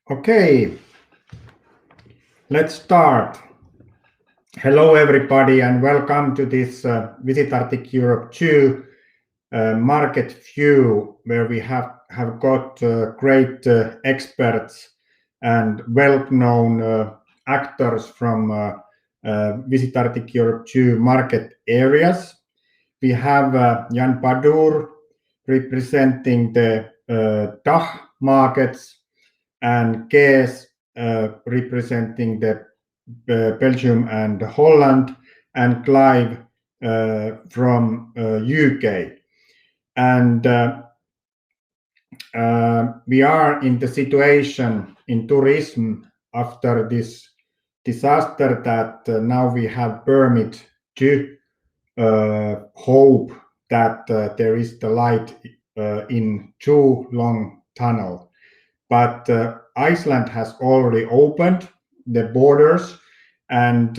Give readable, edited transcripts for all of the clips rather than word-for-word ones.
Okay, let's start. Hello everybody and welcome to this Visit Arctic Europe 2 market view, where we have got great experts and well-known actors from Visit Arctic Europe 2 market areas. We have Jan Badur representing the DACH markets, and Cees representing the Belgium and Holland, and Clive from UK. And we are in the situation in tourism after this disaster that now we have permit to hope that there is the light in too long tunnel. But Iceland has already opened the borders, and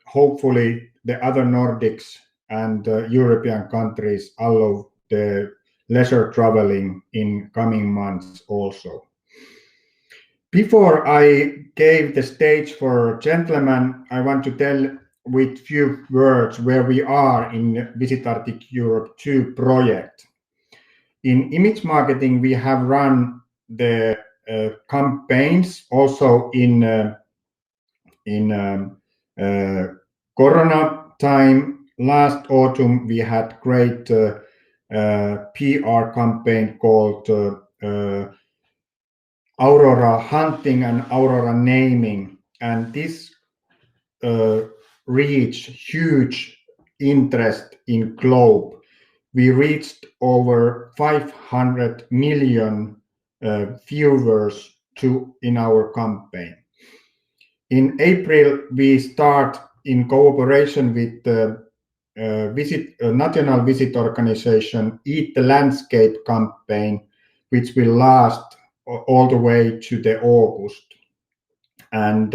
hopefully the other Nordics and European countries allow the leisure traveling in coming months also. Before I gave the stage for gentlemen, I want to tell with few words where we are in Visit Arctic Europe 2 project. In image marketing, we have run the campaigns also in Corona time. Last autumn we had great PR campaign called Aurora Hunting and Aurora Naming, and this reached huge interest in globe. We reached over 500 million viewers in our campaign. In April, we start in cooperation with the national visit organization Eat the Landscape campaign, which will last all the way to the August. And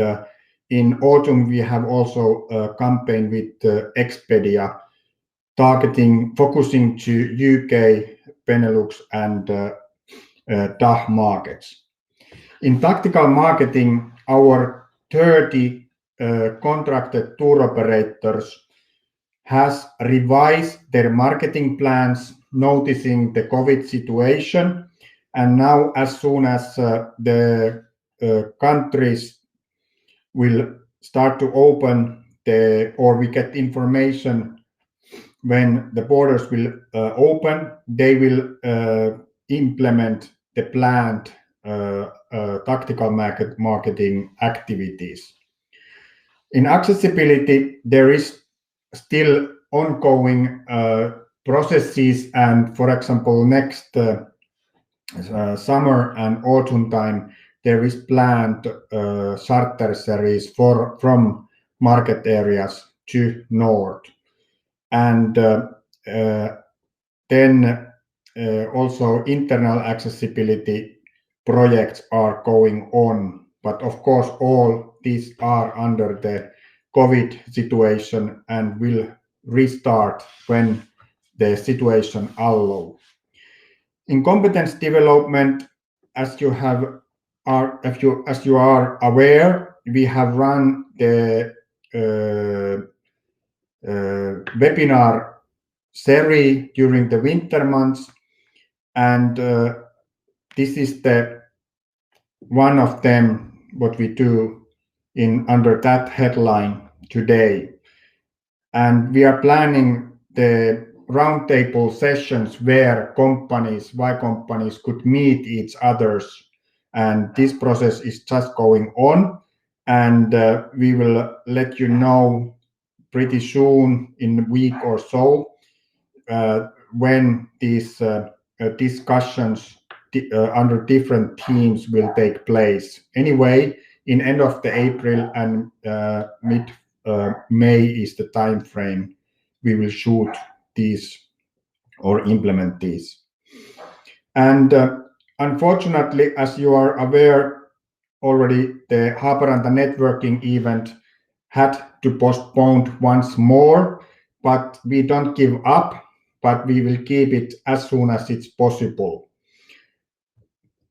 in autumn, we have also a campaign with Expedia, focusing to UK, Benelux, and DACH markets. In tactical marketing, our 30 contracted tour operators has revised their marketing plans, noticing the COVID situation. And now, as soon as the countries will start to open or we get information when the borders will open, they will implement the planned tactical marketing activities. In accessibility, there is still ongoing processes, and for example, next summer and autumn time, there is planned charter series from market areas to Nord. And then also internal accessibility projects are going on, but of course all these are under the COVID situation and will restart when the situation allows. In competence development, as you are aware, we have run the webinar series during the winter months, and this is the one of them what we do under that headline today. And we are planning the roundtable sessions where Y companies could meet each others, and this process is just going on, and we will let you know pretty soon, in a week or so, when these discussions under different teams will take place. Anyway, in end of the April and mid May is the time frame we will shoot these or implement these. And unfortunately, as you are aware already, the Haaparanta networking event had to postpone once more, but we don't give up, but we will keep it as soon as it's possible.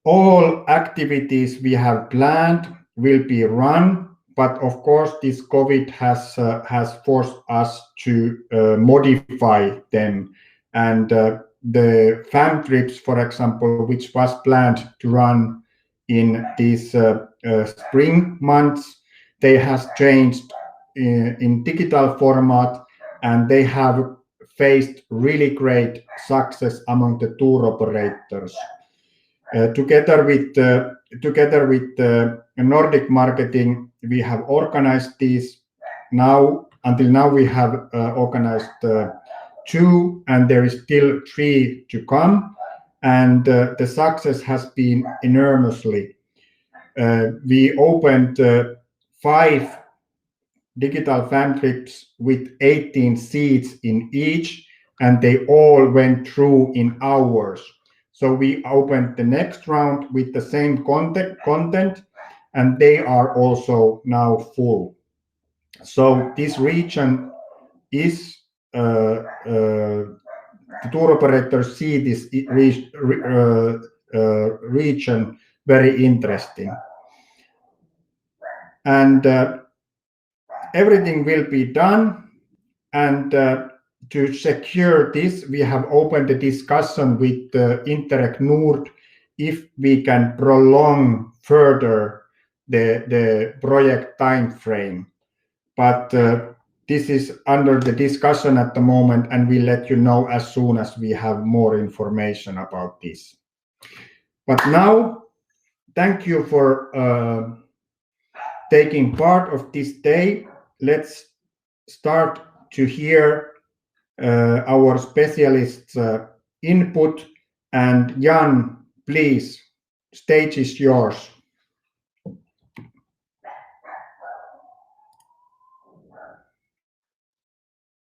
all activities we have planned will be run, but of course this COVID has forced us to modify them. And the FAM trips, for example, which was planned to run in these spring months, they has changed in digital format, and they have faced really great success among the tour operators. Together with Nordic marketing, we have organized these. Now, until now, we have organized 2, and there is still 3 to come. And the success has been enormously. We opened 5 digital fan trips with 18 seats in each, and they all went through in hours. So we opened the next round with the same content, and they are also now full. So this region is the tour operators see this region very interesting, and everything will be done. And to secure this, we have opened a discussion with Interreg Nord if we can prolong further the project time frame. But this is under the discussion at the moment, and we'll let you know as soon as we have more information about this. But now, thank you for taking part of this day. Let's start to hear our specialists' input. And Jan, please, stage is yours.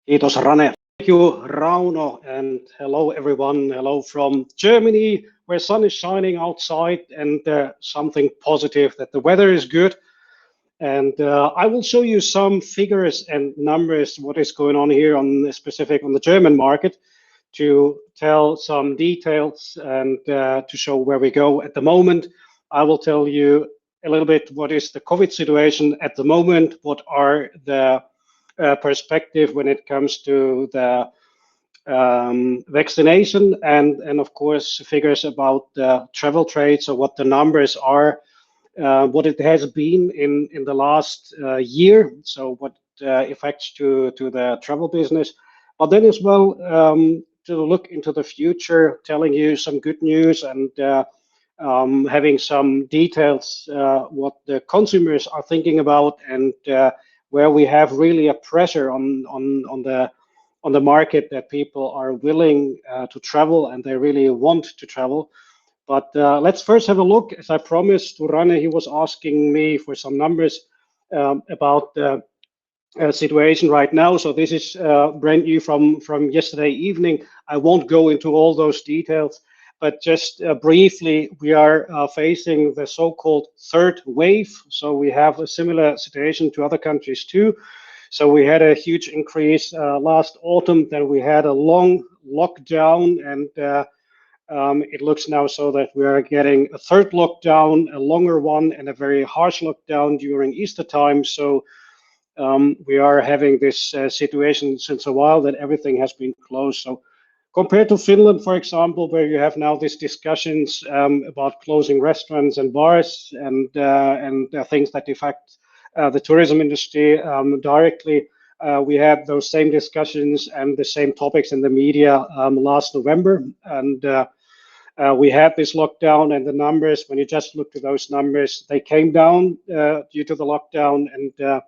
Kiitos, Rane. Thank you, Rauno, and hello, everyone. Hello from Germany, where sun is shining outside, and something positive that the weather is good. And I will show you some figures and numbers, what is going on here on specific on the German market, to tell some details and to show where we go at the moment. I will tell you a little bit what is the COVID situation at the moment, what are the perspective when it comes to the vaccination, and of course figures about the travel trade, so what the numbers are, what it has been in the last year, so what effects to the travel business, but then as well to look into the future, telling you some good news and having some details what the consumers are thinking about, and where we have really a pressure on the market that people are willing to travel and they really want to travel. But let's first have a look, as I promised to Rane. He was asking me for some numbers about the situation right now. So this is brand new from yesterday evening. I won't go into all those details, but just briefly, we are facing the so-called third wave. So we have a similar situation to other countries too. So we had a huge increase last autumn, then we had a long lockdown, and it looks now so that we are getting a third lockdown, a longer one, and a very harsh lockdown during Easter time. So we are having this situation since a while that everything has been closed. So compared to Finland, for example, where you have now these discussions about closing restaurants and bars and things that affect the tourism industry directly, we had those same discussions and the same topics in the media last November. And we had this lockdown, and the numbers, when you just look to those numbers, they came down due to the lockdown, and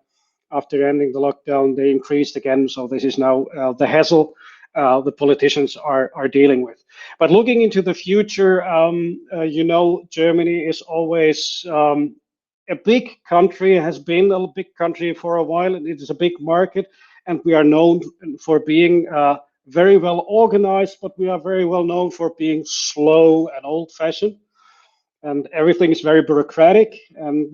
after ending the lockdown, they increased again. So this is now the hassle the politicians are dealing with. But looking into the future, you know, Germany is always a big country, has been a big country for a while, and it is a big market, and we are known for being very well organized, but we are very well known for being slow and old-fashioned, and everything is very bureaucratic. And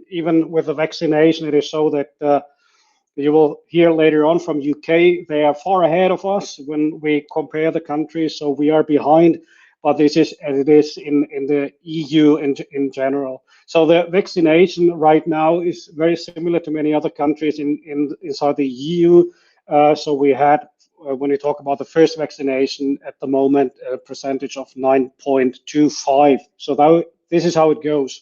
even with the vaccination, it is so that you will hear later on from UK, they are far ahead of us when we compare the countries. So we are behind but this is as it is in the EU in general. So the vaccination right now is very similar to many other countries inside the EU. So we had, when we talk about the first vaccination at the moment, a percentage of 9.25. So this is how it goes.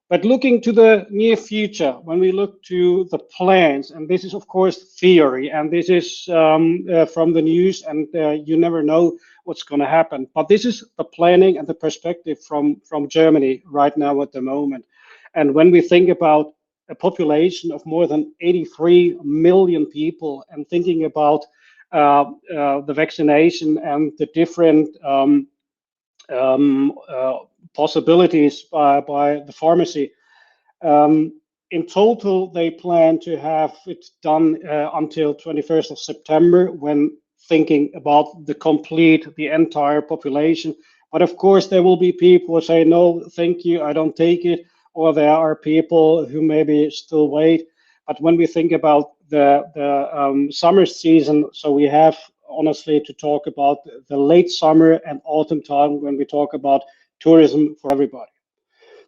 But looking to the near future, when we look to the plans, and this is of course theory, and this is from the news, and you never know what's going to happen. But this is the planning and the perspective from Germany right now at the moment. And when we think about a population of more than 83 million people, and thinking about the vaccination and the different possibilities by the pharmacy. In total, they plan to have it done until 21st of September when thinking about the entire population. But of course, there will be people who say, no, thank you, I don't take it. Or there are people who maybe still wait. But when we think about the summer season, so we have honestly to talk about the late summer and autumn time when we talk about tourism for everybody.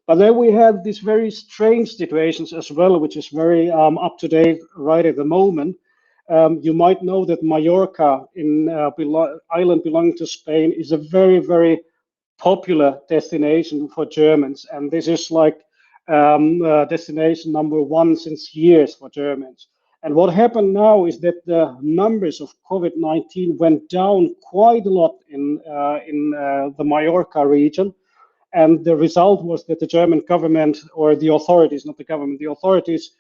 But then we have these very strange situations as well, which is very up to date right at the moment. You might know that Mallorca, island belonging to Spain, is a very, very popular destination for Germans. And this is like destination number one since years for Germans. And what happened now is that the numbers of COVID-19 went down quite a lot in the Mallorca region. And the result was that the German government, or the authorities, not the government, the authorities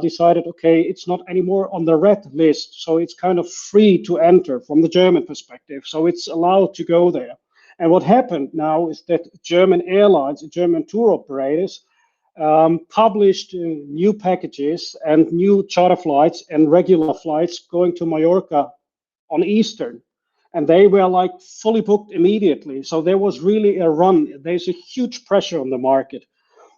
decided, okay, it's not anymore on the red list. So it's kind of free to enter from the German perspective. So it's allowed to go there. And what happened now is that German airlines, German tour operators, published new packages and new charter flights and regular flights going to Mallorca on Eastern. And they were like fully booked immediately. So there was really a run. There's a huge pressure on the market.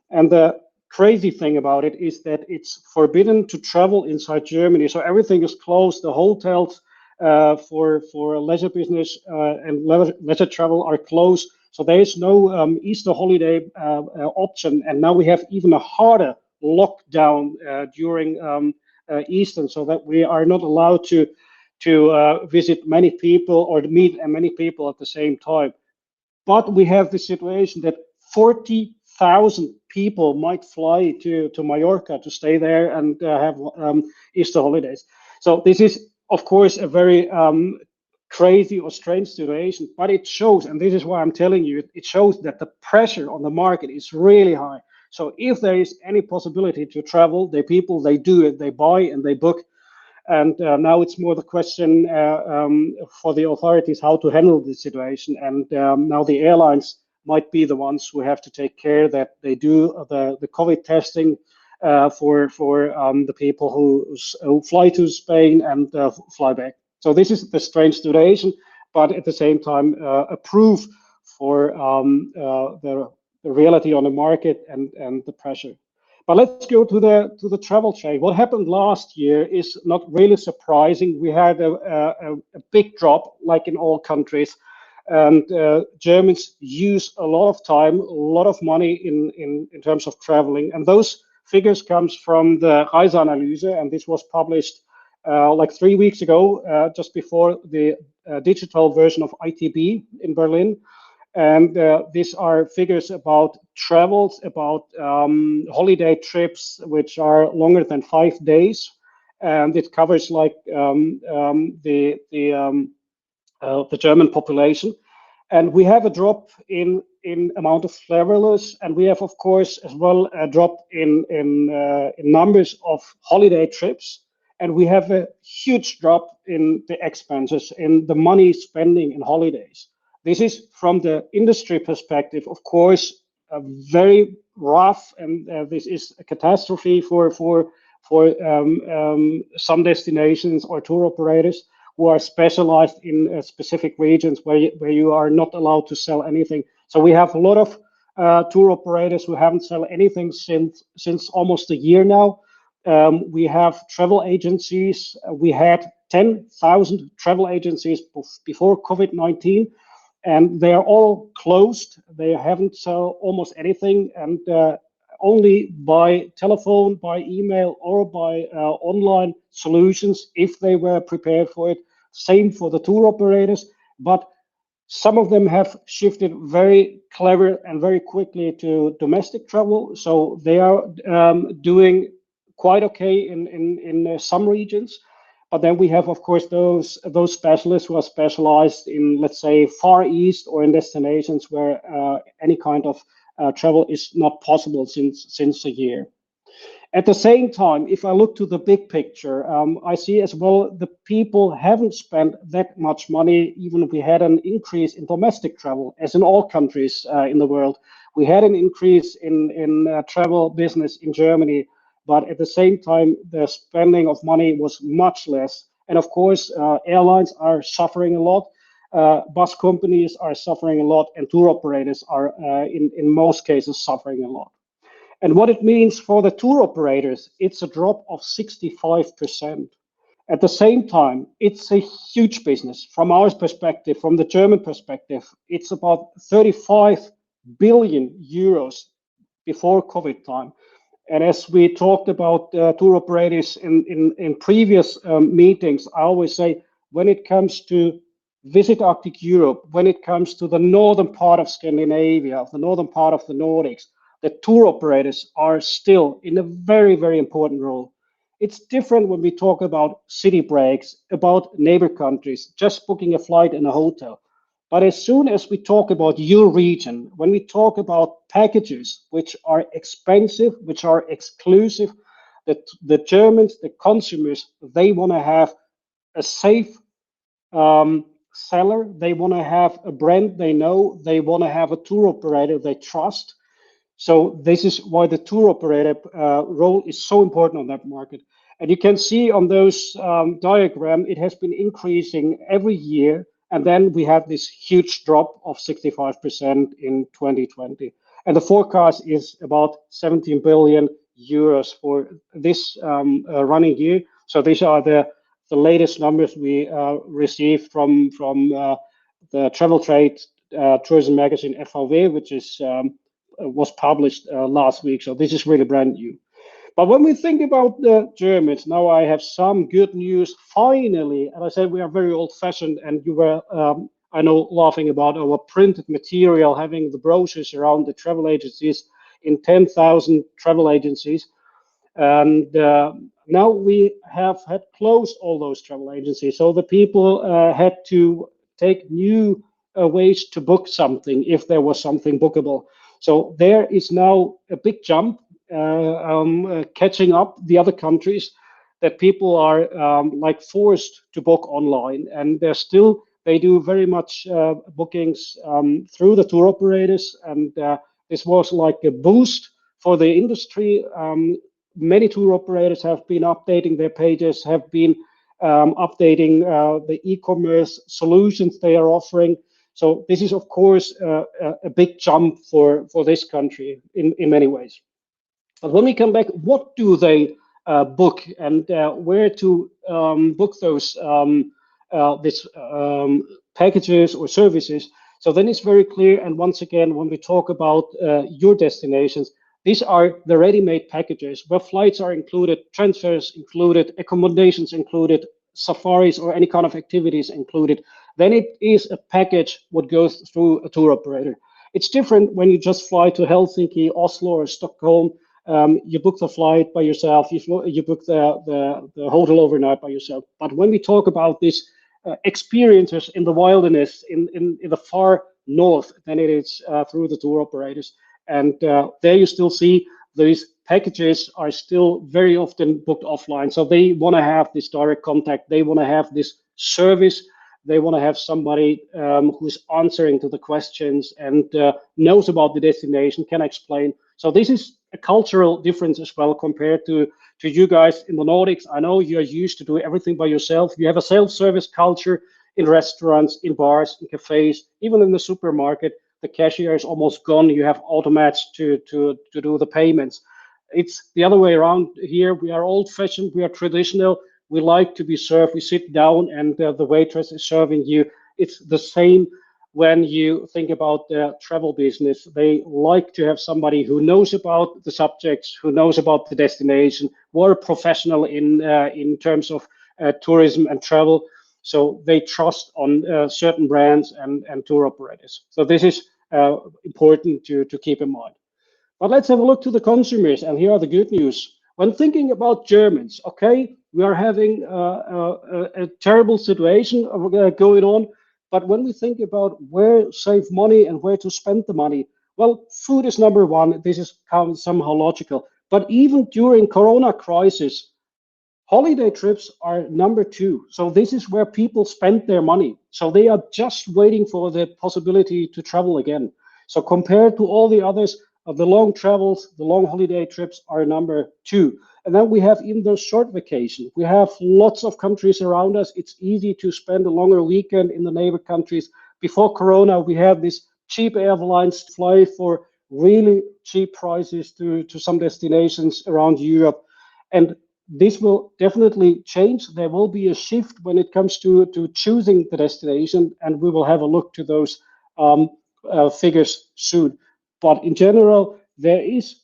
And the crazy thing about it is that it's forbidden to travel inside Germany. So everything is closed. The hotels for leisure business and leisure travel are closed. So there is no Easter holiday option. And now we have even a harder lockdown during Easter, so that we are not allowed to visit many people or meet many people at the same time. But we have the situation that 40,000 people might fly to Mallorca to stay there and have Easter holidays. So this is, of course, a very crazy or strange situation, but it shows, and this is why I'm telling you, it shows that the pressure on the market is really high. So if there is any possibility to travel, the people, they do it, they buy and they book. And now it's more the question for the authorities how to handle this situation. And now the airlines might be the ones who have to take care that they do the COVID testing for the people who fly to Spain and fly back. So this is the strange situation, but at the same time, a proof for the reality on the market and the pressure. But let's go to the travel chain. What happened last year is not really surprising. We had a big drop, like in all countries, and Germans use a lot of time, a lot of money in terms of traveling. And those figures comes from the Reiseanalyse, and this was published like 3 weeks ago, just before the digital version of ITB in Berlin. And these are figures about travels, about holiday trips, which are longer than 5 days, and it covers like the German population. And we have a drop in amount of travelers, and we have, of course, as well a drop in numbers of holiday trips, and we have a huge drop in the expenses, in the money spending in holidays. This is from the industry perspective, of course, very rough, and this is a catastrophe for some destinations or tour operators who are specialized in specific regions where you are not allowed to sell anything. So we have a lot of tour operators who haven't sold anything since almost a year now. We have travel agencies. We had 10,000 travel agencies before COVID-19. and they are all closed. They haven't sold almost anything, and only by telephone, by email, or by online solutions if they were prepared for it. Same for the tour operators, but some of them have shifted very clever and very quickly to domestic travel. So they are doing quite okay in some regions. But then we have, of course, those specialists who are specialized in, let's say, Far East or in destinations where any kind of travel is not possible since a year. At the same time, if I look to the big picture, I see as well the people haven't spent that much money, even if we had an increase in domestic travel, as in all countries in the world. We had an increase in travel business in Germany, but at the same time, the spending of money was much less. And of course, airlines are suffering a lot. Bus companies are suffering a lot, and tour operators are, in most cases, suffering a lot. And what it means for the tour operators, it's a drop of 65%. At the same time, it's a huge business. From our perspective, from the German perspective, it's about 35 billion euros before COVID time. And as we talked about tour operators in previous meetings, I always say, when it comes to visit Arctic Europe, when it comes to the northern part of Scandinavia, the northern part of the Nordics, the tour operators are still in a very, very important role. It's different when we talk about city breaks, about neighbor countries, just booking a flight and a hotel. But as soon as we talk about your region, when we talk about packages which are expensive, which are exclusive, the Germans, the consumers, they want to have a safe seller. They want to have a brand they know. They want to have a tour operator they trust. So this is why the tour operator role is so important on that market. And you can see on those diagram, it has been increasing every year. And then we have this huge drop of 65% in 2020. And the forecast is about 17 billion euros for this running year. So these are the latest numbers we received from the travel trade tourism magazine FAW, which is was published last week. So this is really brand new. But when we think about the Germans, now I have some good news. Finally, and I said we are very old-fashioned, and you were, I know, laughing about our printed material, having the brochures around the travel agencies in 10,000 travel agencies. And now we have had closed all those travel agencies. So the people had to take new ways to book something if there was something bookable. So there is now a big jump catching up the other countries, that people are like forced to book online, and they do very much bookings through the tour operators, and this was like a boost for the industry. Many tour operators have been updating their pages, have been updating the e-commerce solutions they are offering. So this is, of course, a big jump for this country in many ways. But when we come back, what do they book, and where to book those packages or services? So then it's very clear. And once again, when we talk about your destinations, these are the ready-made packages where flights are included, transfers included, accommodations included, safaris or any kind of activities included. Then it is a package what goes through a tour operator. It's different when you just fly to Helsinki, Oslo, or Stockholm. You book the flight by yourself. You book the hotel overnight by yourself. But when we talk about these experiences in the wilderness, in the far north, then it is through the tour operators. And there you still see these packages are still very often booked offline. So they want to have this direct contact. They want to have this service. They want to have somebody who's answering to the questions and knows about the destination, can explain. So this is a cultural difference as well compared to you guys in the Nordics. I know you're used to do everything by yourself. You have a self-service culture in restaurants, in bars, in cafes, even in the supermarket. The cashier is almost gone. You have automats to do the payments. It's the other way around here. We are old-fashioned. We are traditional. We like to be served. We sit down and the waitress is serving you. It's the same when you think about the travel business. They like to have somebody who knows about the subjects, who knows about the destination, more professional in terms of tourism and travel. So they trust on certain brands and tour operators. So this is important to keep in mind. But let's have a look to the consumers, and here are the good news. When thinking about Germans, okay, we are having a terrible situation going on, but when we think about where save money and where to spend the money, well, food is number one. This is somehow logical. But even during Corona crisis, holiday trips are number two. So this is where people spend their money. So they are just waiting for the possibility to travel again. So compared to all the others, the long travels, the long holiday trips are number two. And then we have even those short vacations. We have lots of countries around us. It's easy to spend a longer weekend in the neighbor countries. Before Corona, we had these cheap airlines to fly for really cheap prices to some destinations around Europe. And this will definitely change. There will be a shift when it comes to choosing the destination, and we will have a look to those figures soon. But in general, there is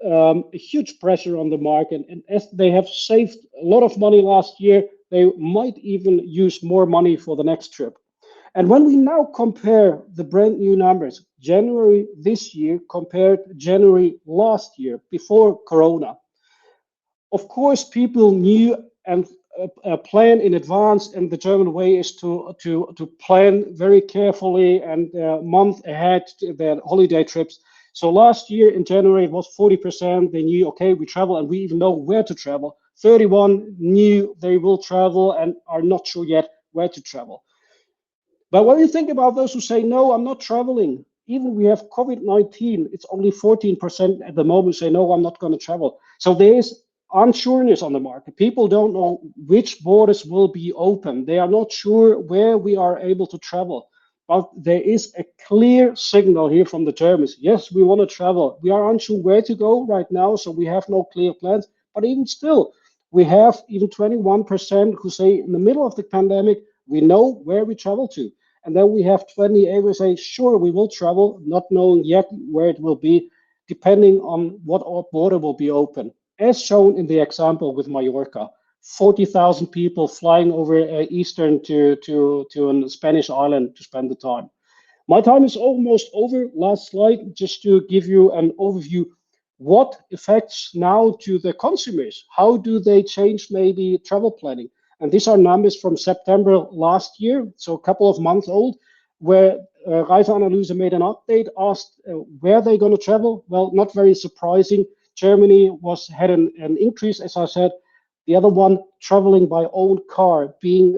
a huge pressure on the market, and as they have saved a lot of money last year, they might even use more money for the next trip. And when we now compare the brand new numbers, January this year compared January last year, before Corona, of course, people knew and plan in advance, and the German way is to plan very carefully and a month ahead their holiday trips. So last year in January it was 40%. They knew, okay, we travel, and we even know where to travel. 31 knew they will travel and are not sure yet where to travel. But when you think about those who say, no, I'm not traveling, even we have COVID-19, it's only 14% at the moment say, no, I'm not going to travel. So there is unsureness on the market. People don't know which borders will be open. They are not sure where we are able to travel. But there is a clear signal here from the Germans. Yes, we want to travel. We are unsure where to go right now, so we have no clear plans. But even still, we have even 21% who say in the middle of the pandemic, we know where we travel to. And then we have 28 who say, sure, we will travel, not knowing yet where it will be, depending on what border will be open. As shown in the example with Mallorca, 40,000 people flying over eastern to a Spanish island to spend the time. My time is almost over. Last slide, just to give you an overview. What affects now to the consumers? How do they change maybe travel planning? And these are numbers from September last year, so a couple of months old, where Reiseanalyse made an update, asked where they're going to travel. Well, not very surprising. Germany had an increase, as I said. The other one, traveling by own car, being,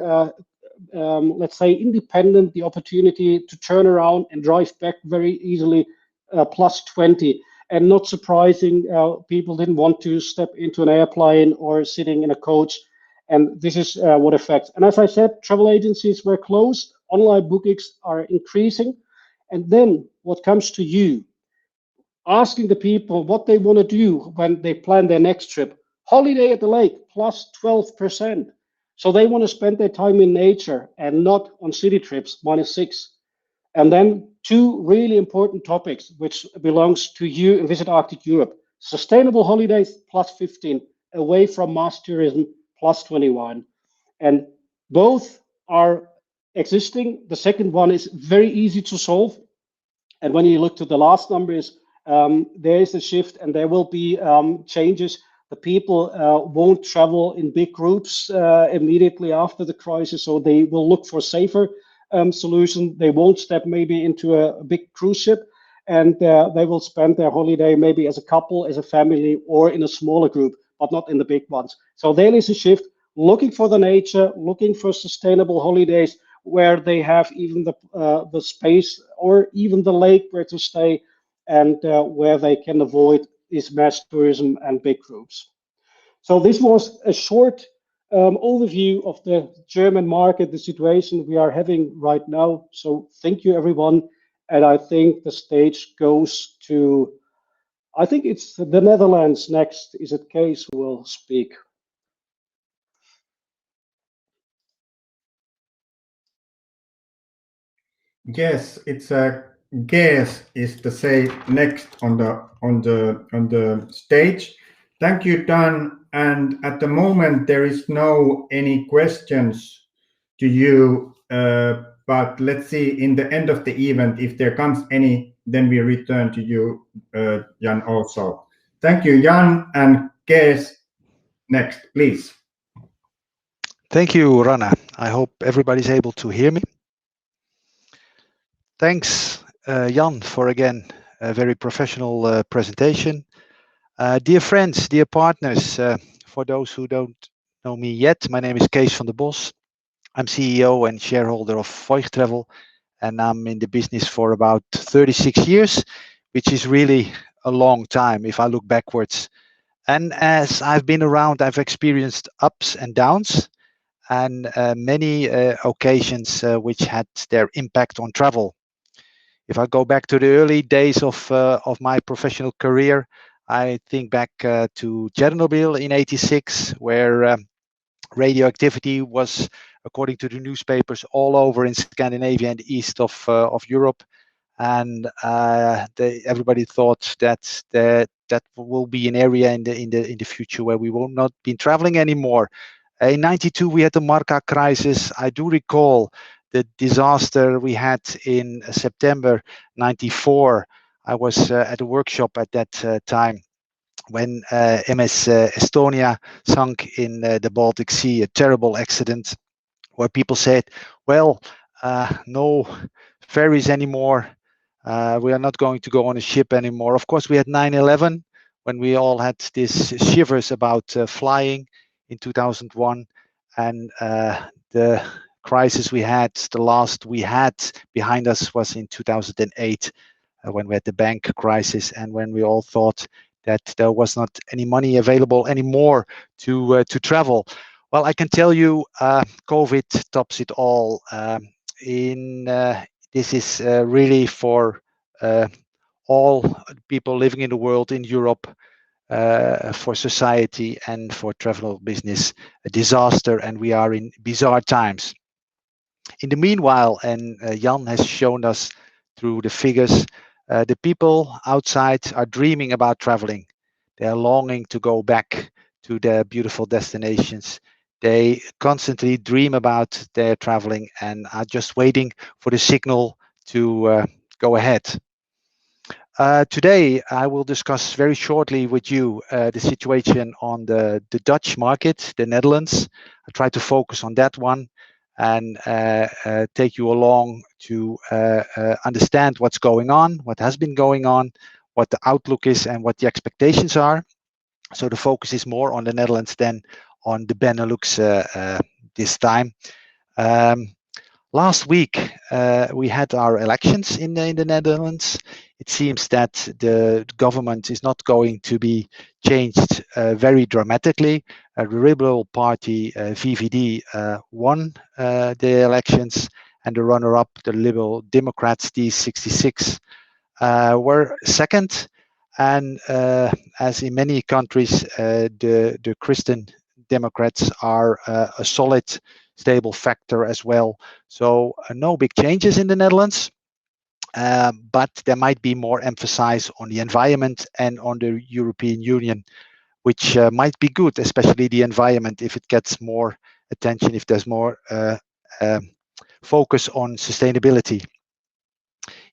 let's say, independent, the opportunity to turn around and drive back very easily, plus 20. And not surprising, people didn't want to step into an airplane or sitting in a coach. And this is what affects. And as I said, travel agencies were closed, online bookings are increasing. And then what comes to you, asking the people what they want to do when they plan their next trip. Holiday at the lake, plus 12%. So they want to spend their time in nature and not on city trips, -6. And then two really important topics, which belongs to you in Visit Arctic Europe. Sustainable holidays, +15. Away from mass tourism, +21. And both are existing. The second one is very easy to solve. And when you look to the last numbers, there is a shift and there will be changes. The people won't travel in big groups immediately after the crisis, so they will look for safer solution. They won't step maybe into a big cruise ship, and they will spend their holiday maybe as a couple, as a family, or in a smaller group, but not in the big ones. So there is a shift, looking for the nature, looking for sustainable holidays where they have even the space or even the lake where to stay, and where they can avoid this mass tourism and big groups. So this was a short overview of the German market, the situation we are having right now. So thank you, everyone. And I think the stage goes to, I think it's the Netherlands next. Is it Cees who will speak? Yes, it's a guess is the say next on the stage. Thank you, Dan. And at the moment there is no any questions to you, but let's see in the end of the event if there comes any, then we return to you, Jan. Also, thank you, Jan, and guess next, please. Thank you, Rana. I hope everybody's able to hear me. Thanks, Jan, for again a very professional presentation. Dear friends, dear partners, for those who don't know me yet, my name is Cees van der Bosch. I'm CEO and shareholder of Voigt Travel, and I'm in the business for about 36 years, which is really a long time if I look backwards. And as I've been around, I've experienced ups and downs, and many occasions which had their impact on travel. If I go back to the early days of my professional career, I think back to Chernobyl in '86, where radioactivity was, according to the newspapers, all over in Scandinavia and east of Europe, and everybody thought that will be an area in the future where we will not be traveling anymore. In '92, we had the Marka crisis. I do recall the disaster we had in September '94. I was at a workshop at that time when MS Estonia sunk in the Baltic Sea, a terrible accident where people said, well, no ferries anymore. We are not going to go on a ship anymore. Of course, we had 9/11 when we all had this shivers about flying in 2001, and the crisis we had, the last we had behind us was in 2008 when we had the bank crisis and when we all thought that there was not any money available anymore to travel. Well, I can tell you, COVID tops it all. This is really for all people living in the world, in Europe, for society and for travel business, a disaster, and we are in bizarre times. In the meanwhile, and Jan has shown us through the figures, the people outside are dreaming about traveling. They are longing to go back to their beautiful destinations. They constantly dream about their traveling and are just waiting for the signal to go ahead. Today, I will discuss very shortly with you the situation on the Dutch market, the Netherlands. I try to focus on that one and take you along to understand what's going on, what has been going on, what the outlook is, and what the expectations are. So the focus is more on the Netherlands than on the Benelux this time. Last week, we had our elections in the Netherlands. It seems that the government is not going to be changed very dramatically. The Liberal Party, VVD, won the elections, and the runner-up, the Liberal Democrats, D66, were second. And as in many countries, the Christian Democrats are a solid, stable factor as well. So no big changes in the Netherlands, but there might be more emphasis on the environment and on the European Union, which might be good, especially the environment, if it gets more attention, if there's more focus on sustainability.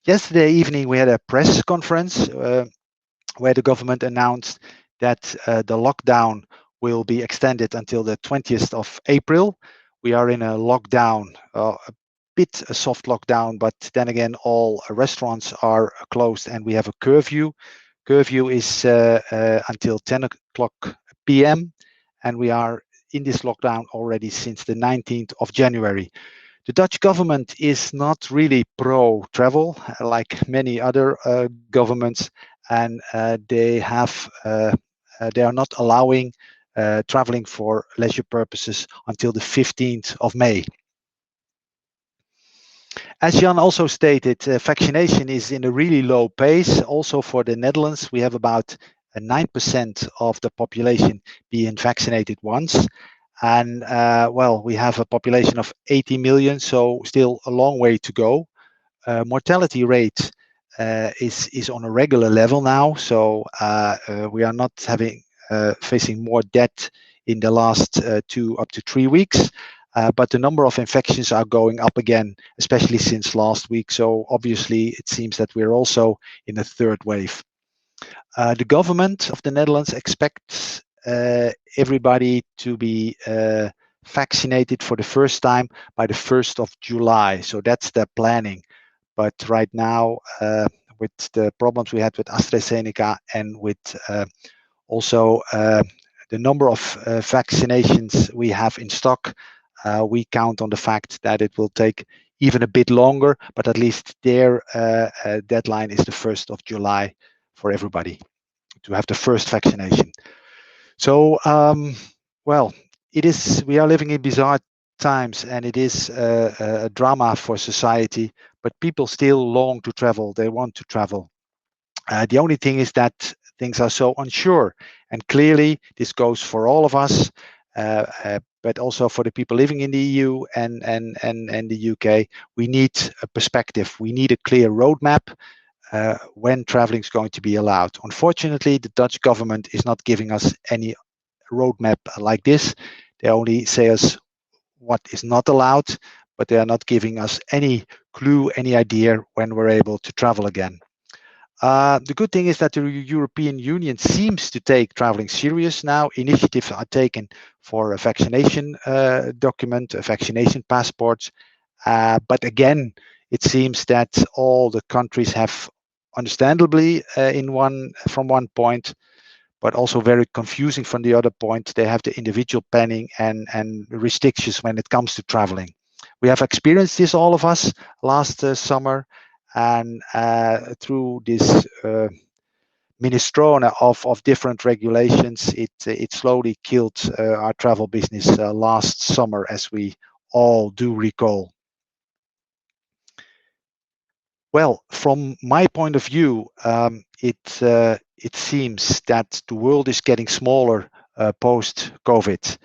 Yesterday evening, we had a press conference where the government announced that the lockdown will be extended until the 20th of April. We are in a lockdown, a soft lockdown, but then again, all restaurants are closed and we have a curfew. Curfew is until 10 o'clock p.m. and we are in this lockdown already since the 19th of January. The Dutch government is not really pro-travel like many other governments, and they are not allowing traveling for leisure purposes until the 15th of May. As Jan also stated, vaccination is in a really low pace. Also for the Netherlands, we have about 9% of the population being vaccinated once. And well, we have a population of 80 million, so still a long way to go. mortality rate is on a regular level now, so we are not facing more death in the last 2 up to 3 weeks. But the number of infections are going up again, especially since last week. So obviously, it seems that we're also in a third wave. The government of the Netherlands expects everybody to be vaccinated for the first time by the 1st of July. So that's their planning. But right now, with the problems we had with AstraZeneca and with also the number of vaccinations we have in stock, we count on the fact that it will take even a bit longer, but at least their deadline is the 1st of July for everybody to have the first vaccination. So, well, we are living in bizarre times, and it is a drama for society, but people still long to travel. They want to travel. The only thing is that things are so unsure, and clearly this goes for all of us, but also for the people living in the EU and the UK. We need a perspective. We need a clear roadmap when traveling is going to be allowed. Unfortunately, the Dutch government is not giving us any roadmap like this. They only say us what is not allowed, but they are not giving us any clue, any idea when we're able to travel again. The good thing is that the European Union seems to take traveling serious now. Initiatives are taken for a vaccination document, a vaccination passport. But again, it seems that all the countries have, understandably, from one point, but also very confusing from the other point, they have the individual planning and restrictions when it comes to traveling. We have experienced this, all of us, last summer, and through this minestrone of different regulations, it slowly killed our travel business last summer, as we all do recall. Well, from my point of view, it seems that the world is getting smaller post-COVID.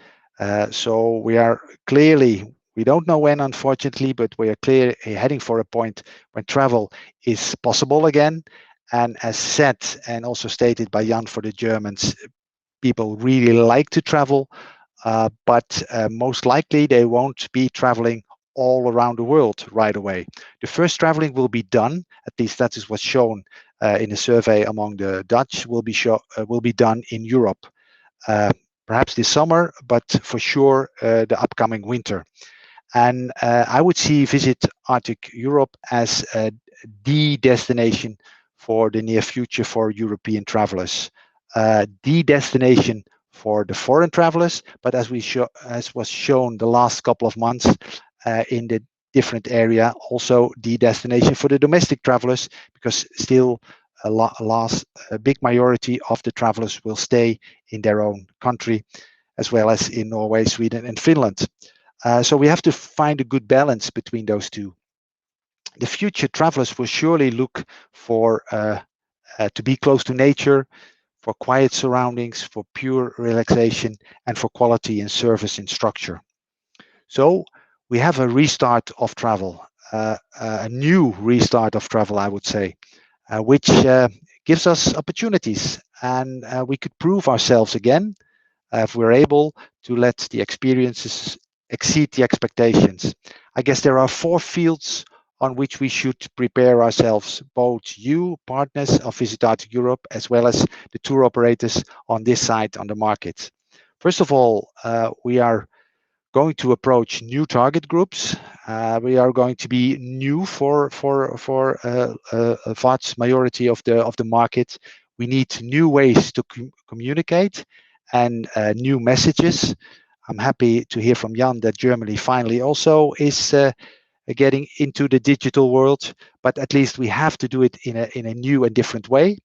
So we are clearly, we don't know when, unfortunately, but we are clearly heading for a point when travel is possible again. And as said and also stated by Jan for the Germans, people really like to travel, but most likely they won't be traveling all around the world right away. The first traveling will be done, at least that is what's shown in a survey among the Dutch, will be done in Europe. Perhaps this summer, but for sure the upcoming winter. And I would see Visit Arctic Europe as the destination for the near future for European travelers. The destination for the foreign travelers, but as was shown the last couple of months in the different area, also the destination for the domestic travelers, because still a big majority of the travelers will stay in their own country, as well as in Norway, Sweden, and Finland. So we have to find a good balance between those two. The future travelers will surely look for to be close to nature, for quiet surroundings, for pure relaxation, and for quality and service in structure. So we have a restart of travel, a new restart of travel, I would say, which gives us opportunities, and we could prove ourselves again if we're able to let the experiences exceed the expectations. I guess there are 4 fields on which we should prepare ourselves, both you, partners of Visit Arctic Europe, as well as the tour operators on this side on the market. First of all, we are going to approach new target groups. We are going to be new for a vast majority of the market. We need new ways to communicate and new messages. I'm happy to hear from Jan that Germany finally also is getting into the digital world, but at least we have to do it in a new and different way.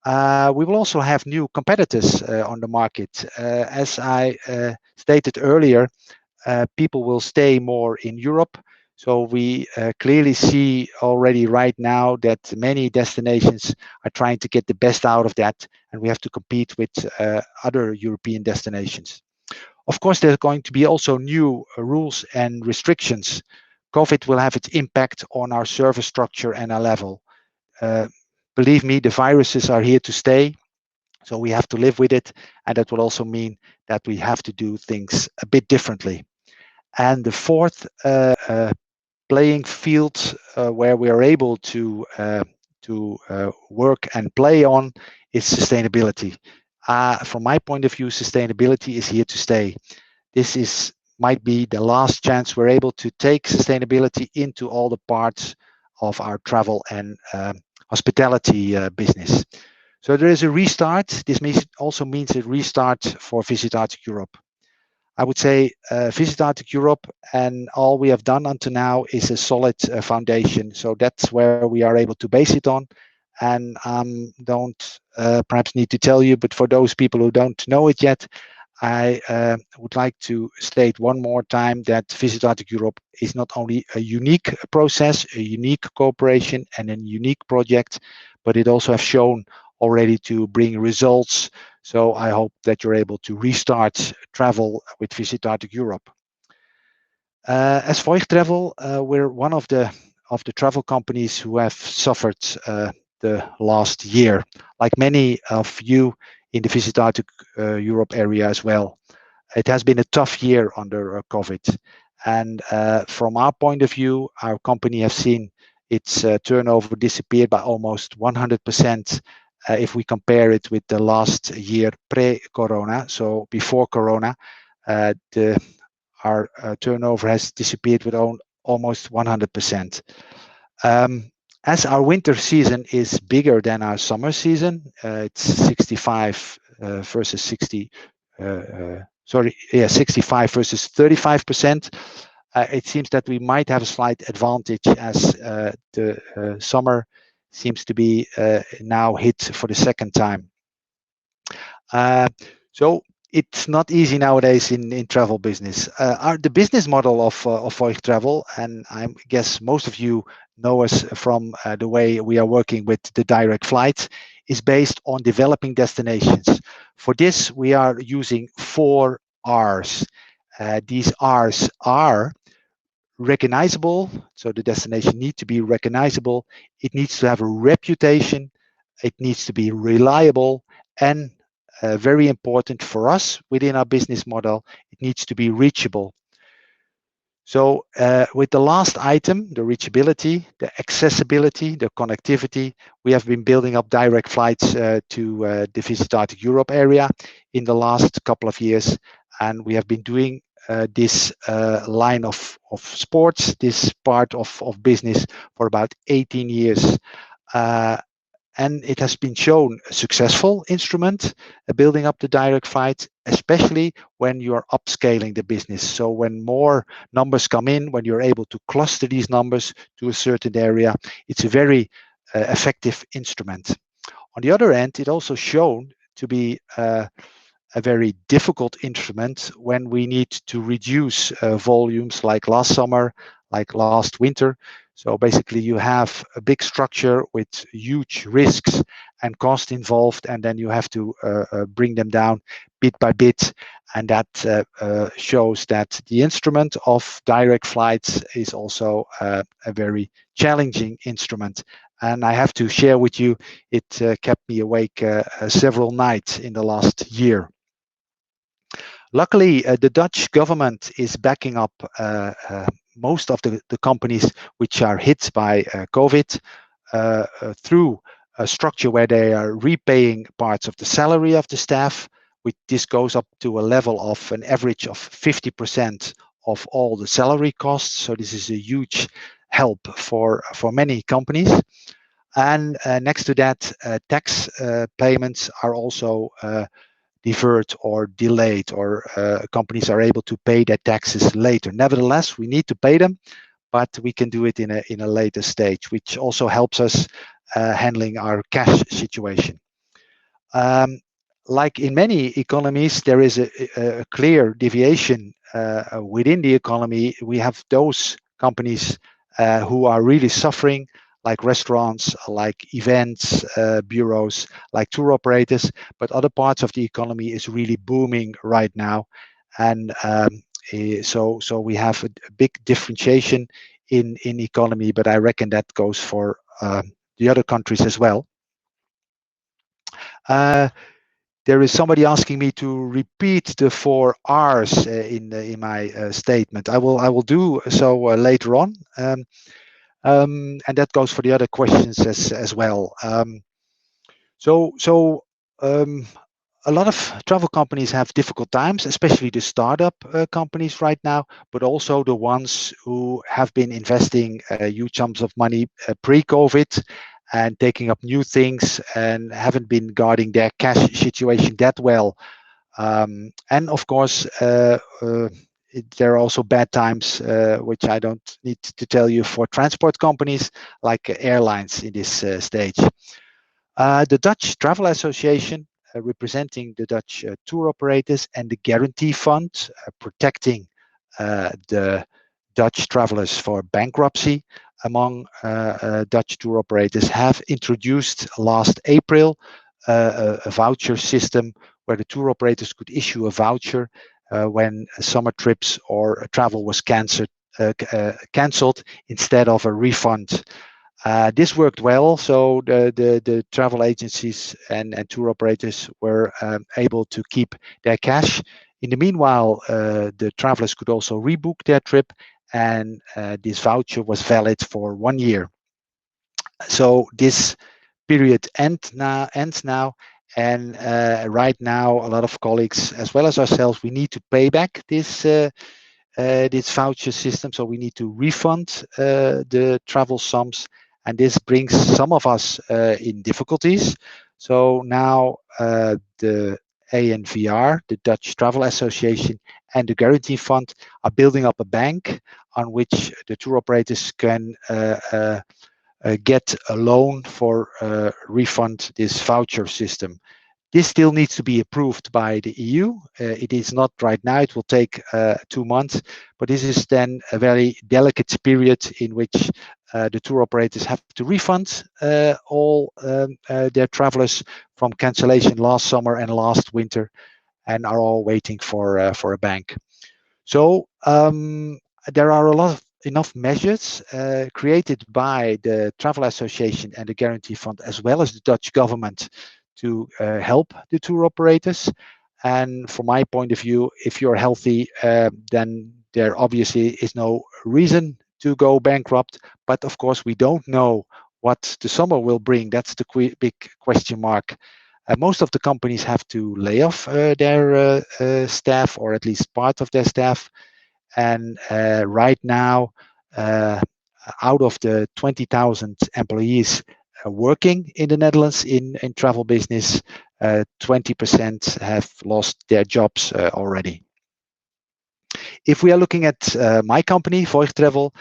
We will also have new competitors on the market. As I stated earlier, people will stay more in Europe. So we clearly see already right now that many destinations are trying to get the best out of that, and we have to compete with other European destinations. Of course, there's going to be also new rules and restrictions COVID will have its impact on our service structure and our level. Believe me, the viruses are here to stay, so we have to live with it, and that will also mean that we have to do things a bit differently. And the fourth playing field where we are able to work and play on is sustainability. From my point of view, sustainability is here to stay. This might be the last chance we're able to take sustainability into all the parts of our travel and hospitality business. So there is a restart. This also means a restart for Visit Arctic Europe. I would say Visit Arctic Europe and all we have done until now is a solid foundation. So that's where we are able to base it on. And don't perhaps need to tell you, but for those people who don't know it yet, I would like to state one more time that Visit Arctic Europe is not only a unique process, a unique cooperation and a unique project, but it also has shown already to bring results. So I hope that you're able to restart travel with Visit Arctic Europe. As Voigt Travel, we're one of the travel companies who have suffered the last year, like many of you in the Visit Arctic Europe area as well. It has been a tough year under COVID. And from our point of view, our company has seen its turnover disappear by almost 100% if we compare it with the last year pre-corona. So before corona, our turnover has disappeared with almost 100%. As our winter season is bigger than our summer season, it's 65 versus 60. 65 versus 35%. It seems that we might have a slight advantage as the summer seems to be now hit for the second time. So it's not easy nowadays in travel business. The business model of Voigt Travel, and I guess most of you know us from the way we are working with the direct flights, is based on developing destinations. For this, we are using 4 R's. These R's are recognizable, so the destination needs to be recognizable, it needs to have a reputation, it needs to be reliable, and very important for us within our business model, it needs to be reachable. So with the last item, the reachability, the accessibility, the connectivity, we have been building up direct flights to the Visit Arctic Europe area in the last couple of years, and we have been doing this line of sports, this part of business for about 18 years. And it has been shown a successful instrument, building up the direct flight, especially when you are upscaling the business. So when more numbers come in, when you're able to cluster these numbers to a certain area, it's a very effective instrument. On the other end, it also shown to be a very difficult instrument when we need to reduce volumes like last summer, like last winter. So basically you have a big structure with huge risks and cost involved, and then you have to bring them down bit by bit. And that shows that the instrument of direct flights is also a very challenging instrument. And I have to share with you, it kept me awake several nights in the last year. Luckily, the Dutch government is backing up most of the companies which are hit by COVID through a structure where they are repaying parts of the salary of the staff, which this goes up to a level of an average of 50% of all the salary costs. So this is a huge help for many companies. And next to that, tax payments are also deferred or delayed, or companies are able to pay their taxes later. Nevertheless, we need to pay them, but we can do it in a later stage, which also helps us handling our cash situation. Like in many economies, there is a clear deviation within the economy. We have those companies who are really suffering, like restaurants, like events, bureaus, like tour operators, but other parts of the economy is really booming right now. And so we have a big differentiation in economy, but I reckon that goes for the other countries as well. There is somebody asking me to repeat the 4 R's in my statement. I will do so later on, and that goes for the other questions as well. A lot of travel companies have difficult times, especially the startup companies right now, but also the ones who have been investing huge sums of money pre-COVID and taking up new things and haven't been guarding their cash situation that well. And of course, there are also bad times, which I don't need to tell you, for transport companies like airlines in this stage. The Dutch Travel Association, representing the Dutch tour operators, and the Guarantee Fund, protecting the Dutch travelers for bankruptcy among Dutch tour operators, have introduced last April a voucher system where the tour operators could issue a voucher when summer trips or travel was cancelled instead of a refund. This worked well, so the travel agencies and tour operators were able to keep their cash. In the meanwhile, the travelers could also rebook their trip, and this voucher was valid for 1 year. So this period ends now, and right now a lot of colleagues, as well as ourselves, we need to pay back this voucher system. So we need to refund the travel sums, and this brings some of us in difficulties. So now the ANVR, the Dutch Travel Association, and the Guarantee Fund are building up a bank on which the tour operators can get a loan for refund this voucher system. This still needs to be approved by the EU. It is not right now. It will take 2 months, but this is then a very delicate period in which the tour operators have to refund all their travelers from cancellation last summer and last winter, and are all waiting for a bank. So there are enough measures created by the Travel Association and the Guarantee Fund, as well as the Dutch government, to help the tour operators. And from my point of view, if you're healthy, then there obviously is no reason to go bankrupt. But of course, we don't know what the summer will bring. That's the big question mark. Most of the companies have to lay off their staff, or at least part of their staff. And right now, out of the 20,000 employees working in the Netherlands in travel business, 20% have lost their jobs already. If we are looking at my company, Voigt Travel,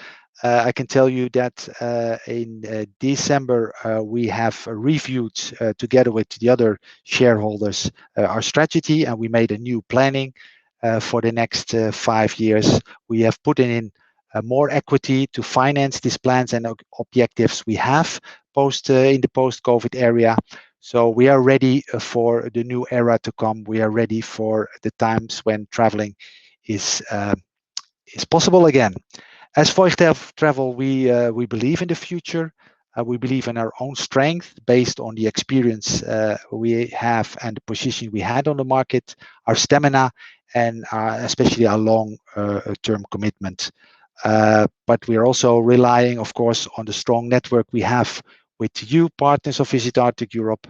I can tell you that in December we have reviewed together with the other shareholders our strategy, and we made a new planning for the next 5 years. We have put in more equity to finance these plans and objectives we have in the post-COVID area. So we are ready for the new era to come. We are ready for the times when traveling is possible again. As Voigt Travel, we believe in the future. We believe in our own strength based on the experience we have and the position we had on the market, our stamina, and especially our long-term commitment. But we are also relying, of course, on the strong network we have with you, partners of Visit Arctic Europe,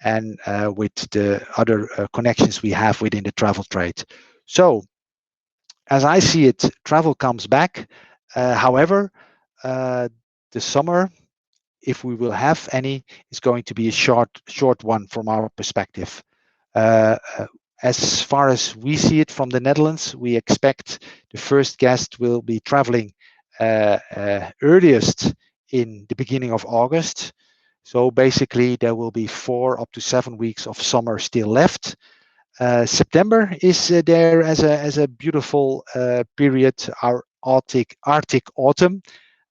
and with the other connections we have within the travel trade. So, as I see it, travel comes back. However, the summer, if we will have any, is going to be a short one from our perspective. As far as we see it from the Netherlands, we expect the first guest will be traveling earliest in the beginning of August. So basically, there will be 4 up to 7 weeks of summer still left. September is there as a beautiful period, our Arctic autumn.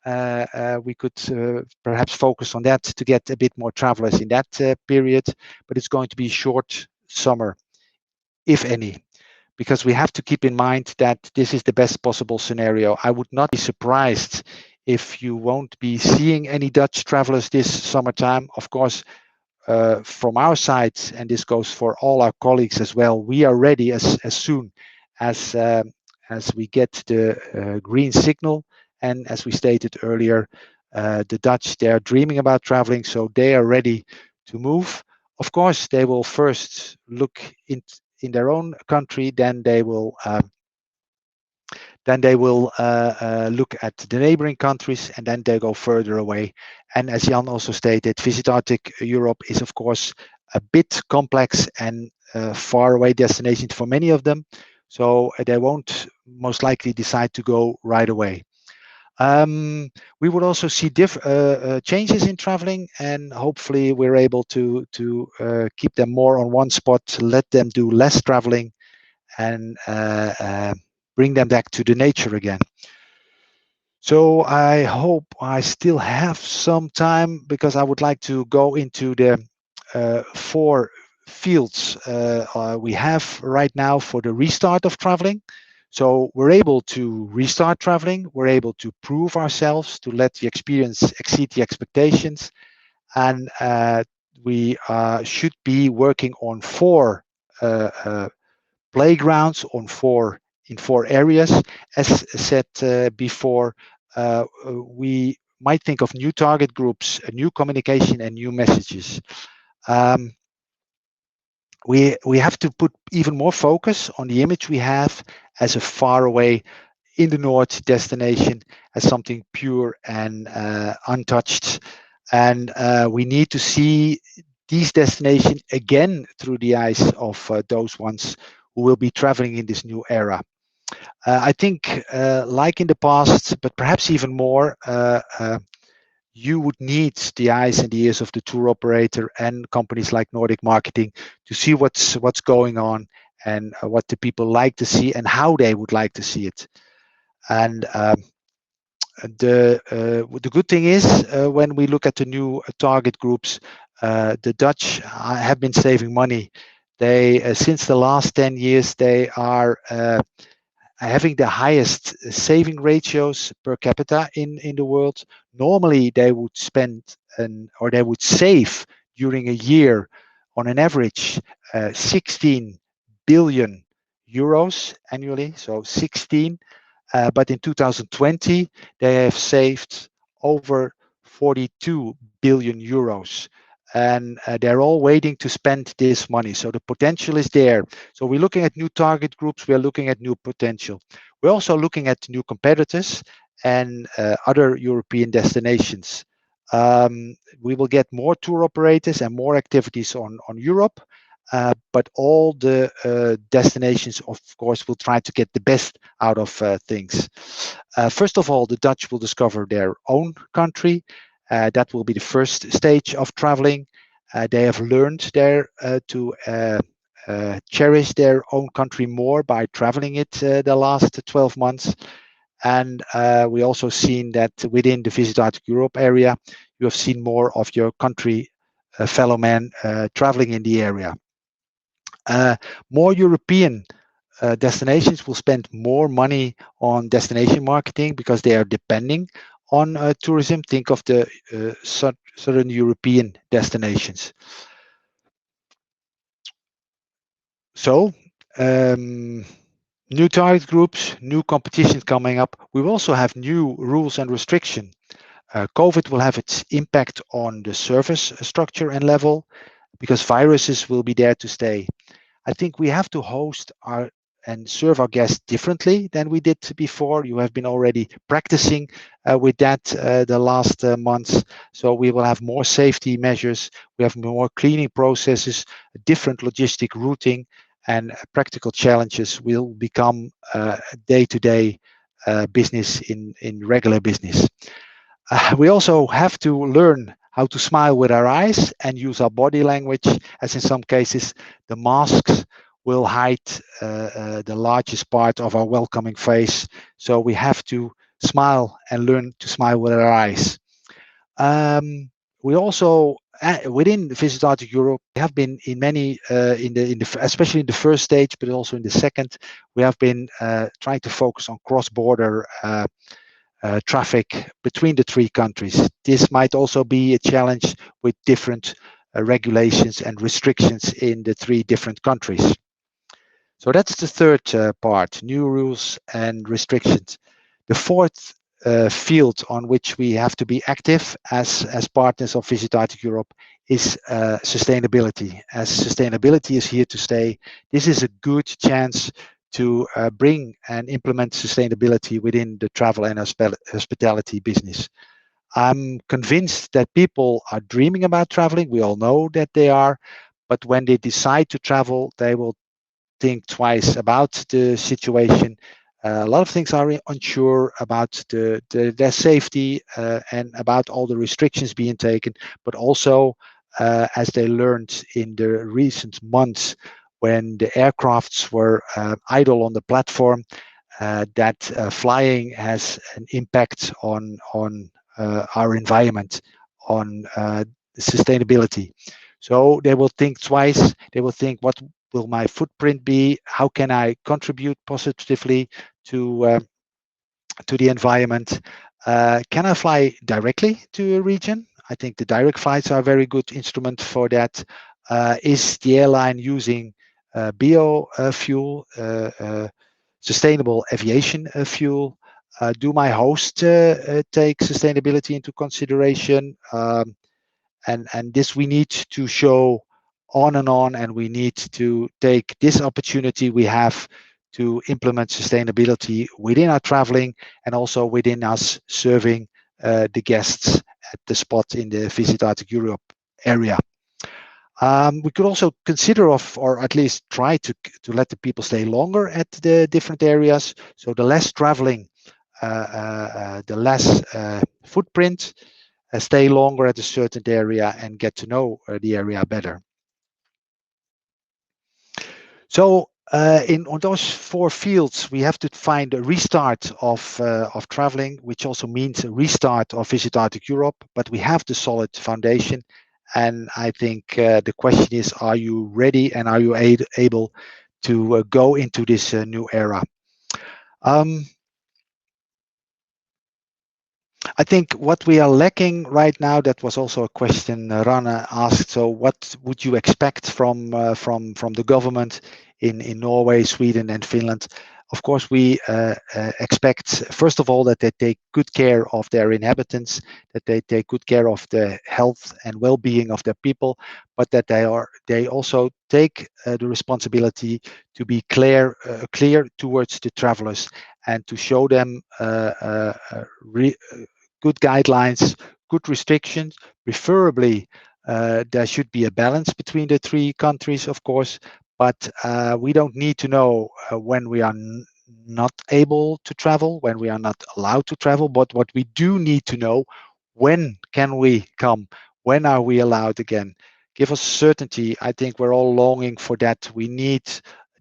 We could perhaps focus on that to get a bit more travelers in that period, but it's going to be short summer, if any, because we have to keep in mind that this is the best possible scenario. I would not be surprised if you won't be seeing any Dutch travelers this summertime. Of course, from our side, and this goes for all our colleagues as well, we are ready as soon as we get the green signal. And as we stated earlier, the Dutch, they are dreaming about traveling, so they are ready to move. Of course, they will first look in their own country, then they will look at the neighboring countries, and then they go further away. And as Jan also stated, Visit Arctic Europe is of course a bit complex and far away destination for many of them, so they won't most likely decide to go right away. We would also see changes in traveling, and hopefully we're able to keep them more on one spot, let them do less traveling, and bring them back to the nature again. So I hope I still have some time, because I would like to go into the 4 fields we have right now for the restart of traveling. So we're able to restart traveling, we're able to prove ourselves, to let the experience exceed the expectations, and we should be working on 4 playgrounds in 4 areas. As said before, we might think of new target groups, new communication, and new messages. We have to put even more focus on the image we have as a far away in the north destination, as something pure and untouched. And we need to see these destinations again through the eyes of those ones who will be traveling in this new era. I think, like in the past, but perhaps even more, you would need the eyes and the ears of the tour operator and companies like Nordic Marketing to see what's going on, and what the people like to see and how they would like to see it. And the good thing is, when we look at the new target groups, the Dutch have been saving money. They since the last 10 years, they are having the highest saving ratios per capita in the world. Normally, they would spend or they would save during a year, on an average, 16 billion euros annually. So 16. But in 2020, they have saved over 42 billion euros. And they're all waiting to spend this money. So the potential is there. So we're looking at new target groups. We're looking at new potential. We're also looking at new competitors and other European destinations. We will get more tour operators and more activities on Europe. But all the destinations, of course, will try to get the best out of things. First of all, the Dutch will discover their own country. That will be the first stage of traveling. They have learned there to cherish their own country more by traveling it the last 12 months. And we also seen that within the Visit Arctic Europe area, you have seen more of your country fellow men traveling in the area. More European destinations will spend more money on destination marketing, because they are depending on tourism. Think of the Southern European destinations. So, new target groups, new competitions coming up. We will also have new rules and restrictions. COVID will have its impact on the service structure and level, because viruses will be there to stay. I think we have to host and serve our guests differently than we did before. You have been already practicing with that the last months. So we will have more safety measures. We have more cleaning processes, different logistic routing, and practical challenges will become day-to-day business in regular business. We also have to learn how to smile with our eyes and use our body language, as in some cases the masks will hide the largest part of our welcoming face. So we have to smile and learn to smile with our eyes. We also, within Visit Arctic Europe, we have been in many, especially in the first stage, but also in the second, we have been trying to focus on cross-border traffic between the three countries. This might also be a challenge with different regulations and restrictions in the three different countries. So that's the third part, new rules and restrictions. The fourth field on which we have to be active as partners of Visit Arctic Europe is sustainability. As sustainability is here to stay, this is a good chance to bring and implement sustainability within the travel and hospitality business. I'm convinced that people are dreaming about traveling. We all know that they are, but when they decide to travel, they will think twice about the situation. A lot of things are unsure about their safety and about all the restrictions being taken, but also as they learned in the recent months when the aircrafts were idle on the platform, that flying has an impact on our environment, on sustainability. So they will think twice. They will think, what will my footprint be? How can I contribute positively to the environment? Can I fly directly to a region? I think the direct flights are a very good instrument for that. Is the airline using biofuel, sustainable aviation fuel? Do my hosts take sustainability into consideration? And this we need to show on, and we need to take this opportunity we have to implement sustainability within our traveling and also within us serving the guests at the spot in the Visit Arctic Europe area. We could also consider or at least try to let the people stay longer at the different areas. So the less traveling, the less footprint, stay longer at a certain area and get to know the area better. So on those four fields, we have to find a restart of traveling, which also means a restart of Visit Arctic Europe, but we have the solid foundation. And I think the question is, are you ready and are you able to go into this new era? I think what we are lacking right now, that was also a question Rana asked. So what would you expect from the government in Norway, Sweden and Finland? Of course, we expect, first of all, that they take good care of their inhabitants, that they take good care of the health and well-being of their people, but that they also take the responsibility to be clear towards the travelers and to show them good guidelines, good restrictions. Preferably, there should be a balance between the three countries, of course, but we don't need to know when we are not able to travel, when we are not allowed to travel, but what we do need to know, when can we come? When are we allowed again? Give us certainty. I think we're all longing for that. We need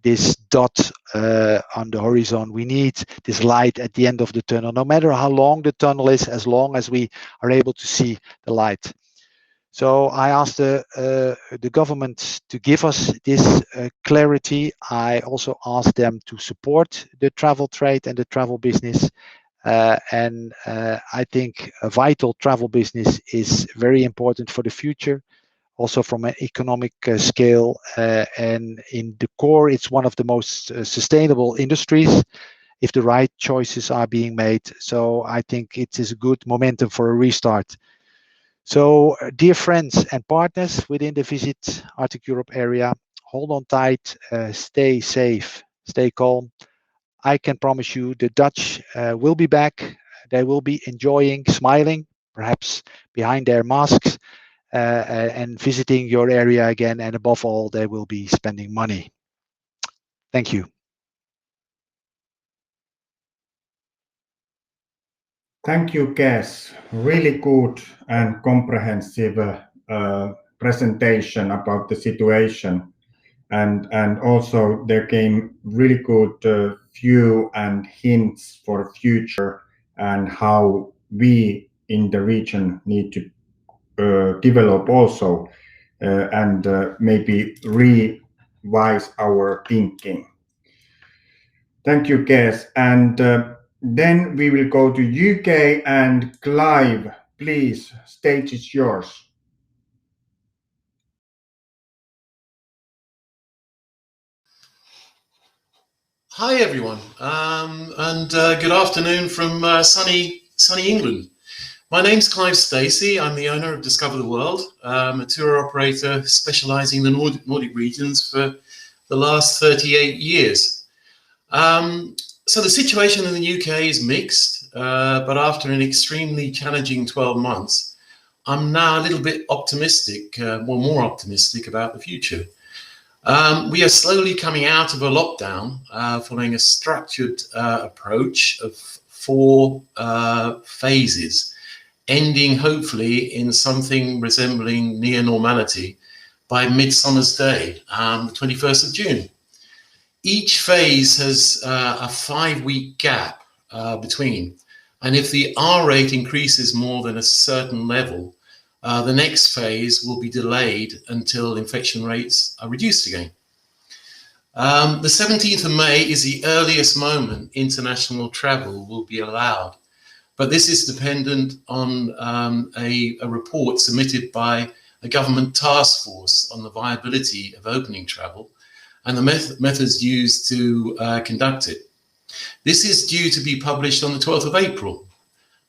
this dot on the horizon. We need this light at the end of the tunnel, no matter how long the tunnel is, as long as we are able to see the light. So I asked the government to give us this clarity. I also asked them to support the travel trade and the travel business. And I think a vital travel business is very important for the future, also from an economic scale. And in the core, it's one of the most sustainable industries if the right choices are being made. So I think it is a good momentum for a restart. So, dear friends and partners within the Visit Arctic Europe area, hold on tight, stay safe, stay calm. I can promise you the Dutch will be back. They will be enjoying, smiling, perhaps behind their masks, and visiting your area again. And above all, they will be spending money. Thank you. Thank you, Cees. Really good and comprehensive presentation about the situation. And also there came really good view and hints for future and how we in the region need to develop also and maybe revise our thinking. Thank you, Cees. And Then we will go to UK and Clive. Please, stage is yours. Hi everyone, and good afternoon from sunny England. My name's Clive Stacey. I'm the owner of Discover the World, a tour operator specialising in the Nordic regions for the last 38 years. So the situation in the UK is mixed, but after an extremely challenging 12 months, I'm now a little bit optimistic, more optimistic about the future. We are slowly coming out of a lockdown following a structured approach of 4 phases, ending hopefully in something resembling near normality by Midsummer's Day, the 21st of June. Each phase has a 5-week gap between, and if the R rate increases more than a certain level, the next phase will be delayed until infection rates are reduced again. The 17th of May is the earliest moment international travel will be allowed, but this is dependent on a report submitted by a government task force on the viability of opening travel and the methods used to conduct it. This is due to be published on the 12th of April.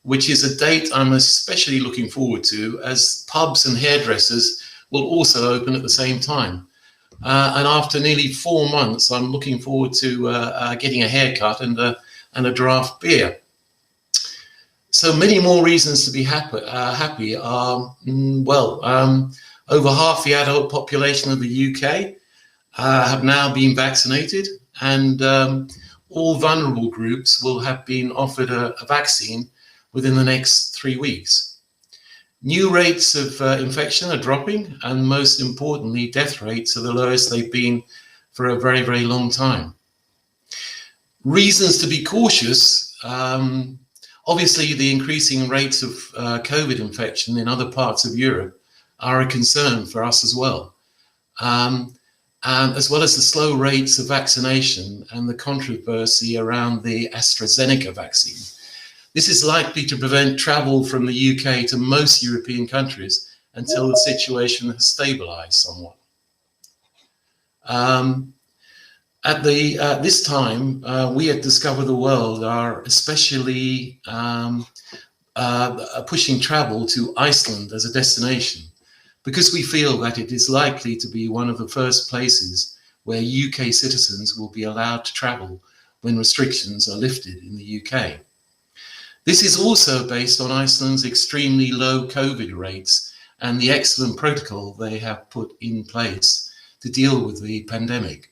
Which is a date I'm especially looking forward to, as pubs and hairdressers will also open at the same time. And after nearly 4 months, I'm looking forward to getting a haircut and a draft beer. So many more reasons to be happy are, over half the adult population of the UK have now been vaccinated, and all vulnerable groups will have been offered a vaccine within the next 3 weeks. New rates of infection are dropping, and most importantly, death rates are the lowest they've been for a very, very long time. Reasons to be cautious, obviously the increasing rates of COVID infection in other parts of Europe are a concern for us as well as the slow rates of vaccination and the controversy around the AstraZeneca vaccine. This is likely to prevent travel from the UK to most European countries until the situation has stabilised somewhat. At this time, we at Discover the World are especially pushing travel to Iceland as a destination, because we feel that it is likely to be one of the first places where UK citizens will be allowed to travel when restrictions are lifted in the UK. This is also based on Iceland's extremely low COVID rates and the excellent protocol they have put in place to deal with the pandemic.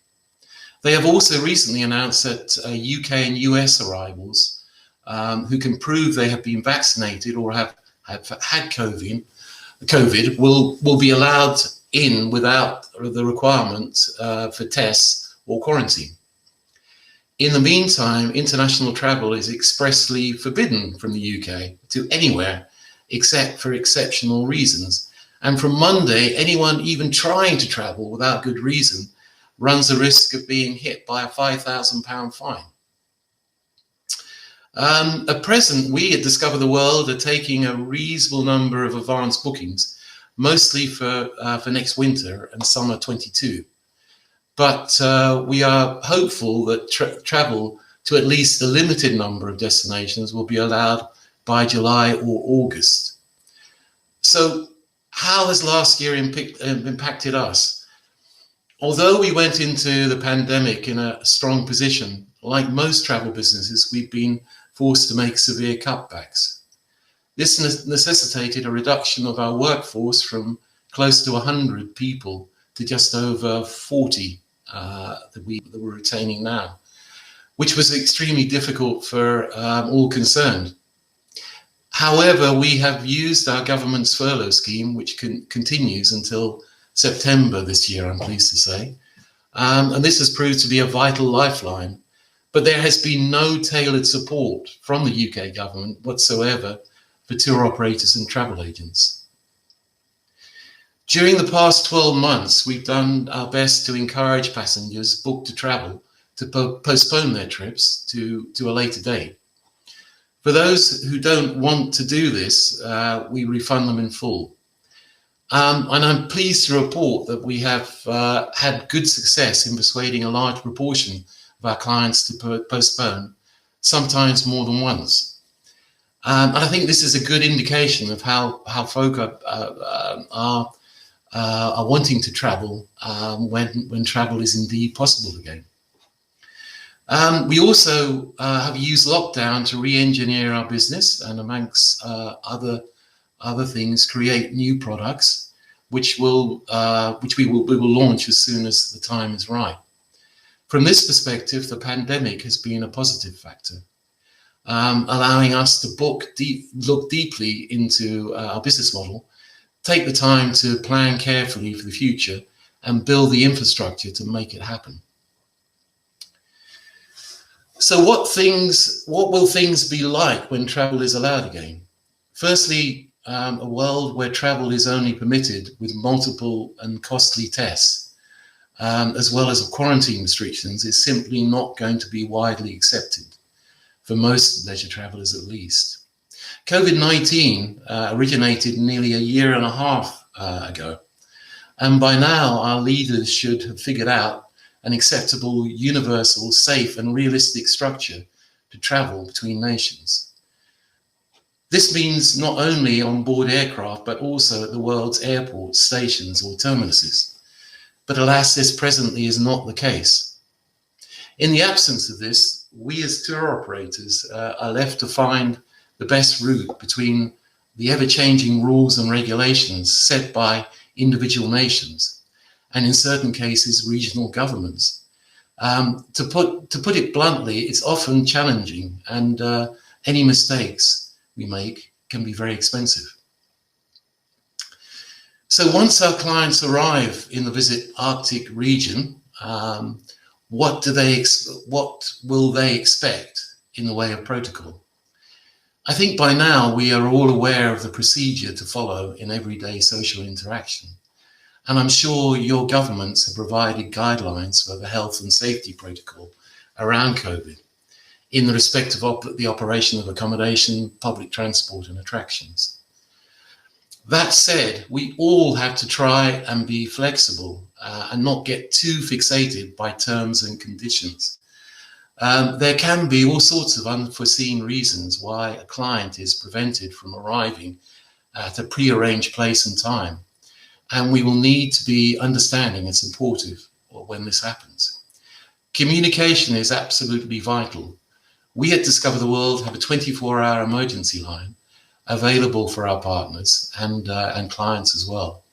They have also recently announced that UK and US arrivals who can prove they have been vaccinated or have had COVID will be allowed in without the requirement for tests or quarantine. In the meantime, international travel is expressly forbidden from the UK to anywhere except for exceptional reasons. And from Monday, anyone even trying to travel without good reason runs the risk of being hit by a £5,000 fine. At present, we at Discover the World are taking a reasonable number of advanced bookings, mostly for next winter and summer 22. But we are hopeful that travel to at least a limited number of destinations will be allowed by July or August. So how has last year impacted us? Although we went into the pandemic in a strong position, like most travel businesses, we've been forced to make severe cutbacks. This necessitated a reduction of our workforce from close to 100 people to just over 40 that we're retaining now, which was extremely difficult for all concerned. However, we have used our government's furlough scheme, which continues until September this year, I'm pleased to say. And this has proved to be a vital lifeline, but there has been no tailored support from the UK government whatsoever for tour operators and travel agents. During the past 12 months, we've done our best to encourage passengers booked to travel to postpone their trips to a later date. For those who don't want to do this, we refund them in full. And I'm pleased to report that we have had good success in persuading a large proportion of our clients to postpone, sometimes more than once. And I think this is a good indication of how folk are wanting to travel when travel is indeed possible again. We also have used lockdown to re-engineer our business and, amongst other things, create new products, which we will launch as soon as the time is right. From this perspective, the pandemic has been a positive factor, allowing us to look deeply into our business model, take the time to plan carefully for the future, and build the infrastructure to make it happen. So what will things be like when travel is allowed again? Firstly, a world where travel is only permitted with multiple and costly tests, as well as quarantine restrictions, is simply not going to be widely accepted, for most leisure travelers at least. COVID-19 originated nearly a year and a half ago, and by now our leaders should have figured out an acceptable, universal, safe and realistic structure to travel between nations. This means not only on board aircraft, but also at the world's airports, stations or terminuses. But alas, this presently is not the case. In the absence of this, we as tour operators are left to find the best route between the ever-changing rules and regulations set by individual nations, and in certain cases, regional governments. To put it bluntly, it's often challenging, and any mistakes we make can be very expensive. So once our clients arrive in the Visit Arctic region, what will they expect in the way of protocol? I think by now we are all aware of the procedure to follow in everyday social interaction. And I'm sure your governments have provided guidelines for the health and safety protocol around COVID in the respect of the operation of accommodation, public transport and attractions. That said, we all have to try and be flexible and not get too fixated by terms and conditions. There can be all sorts of unforeseen reasons why a client is prevented from arriving at a pre-arranged place and time. And we will need to be understanding and supportive when this happens. Communication is absolutely vital. We at Discover the World have a 24-hour emergency line available for our partners and clients as well.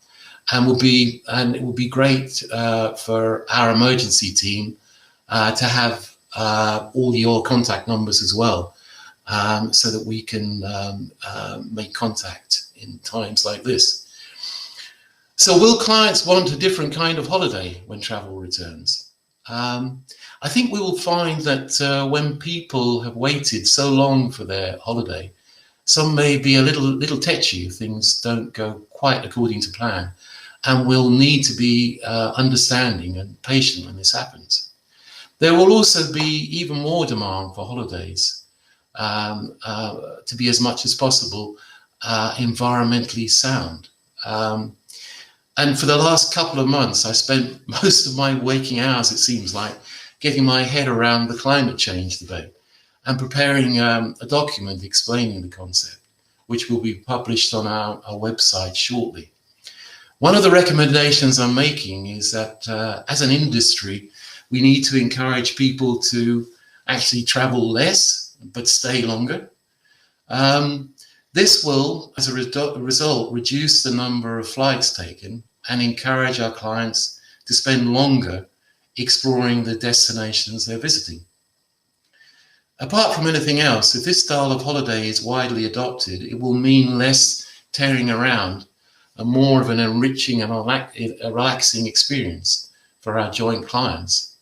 And it will be great for our emergency team to have all your contact numbers as well, so that we can make contact in times like this. So will clients want a different kind of holiday when travel returns? I think we will find that when people have waited so long for their holiday, some may be a little tetchy if things don't go quite according to plan, and will need to be understanding and patient when this happens. There will also be even more demand for holidays to be as much as possible environmentally sound. And for the last couple of months, I spent most of my waking hours, it seems like, getting my head around the climate change debate and preparing a document explaining the concept, which will be published on our website shortly. One of the recommendations I'm making is that as an industry, we need to encourage people to actually travel less, but stay longer. This will, as a result, reduce the number of flights taken and encourage our clients to spend longer exploring the destinations they're visiting. Apart from anything else, if this style of holiday is widely adopted, it will mean less tearing around and more of an enriching and a relaxing experience for our joint clients.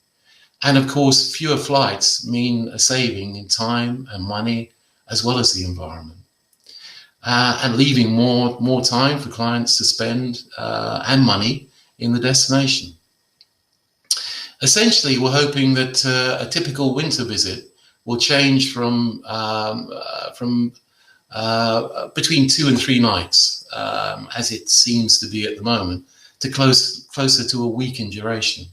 And of course, fewer flights mean a saving in time and money, as well as the environment. And leaving more time for clients to spend and money in the destination. Essentially, we're hoping that a typical winter visit will change from between 2 and 3 nights, as it seems to be at the moment, to closer to a week in duration.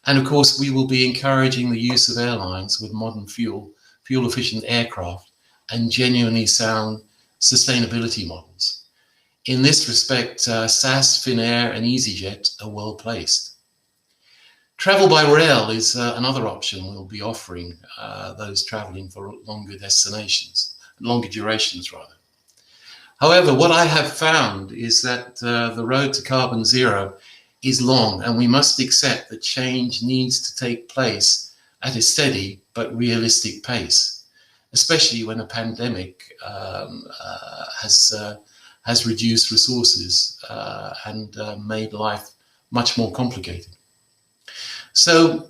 And of course, we will be encouraging the use of airlines with modern fuel-efficient aircraft and genuinely sound sustainability models. In this respect, SAS, Finnair and EasyJet are well placed. Travel by rail is another option we'll be offering those traveling for longer destinations, longer durations rather. However, what I have found is that the road to carbon zero is long, and we must accept that change needs to take place at a steady but realistic pace, especially when a pandemic has reduced resources and made life much more complicated. So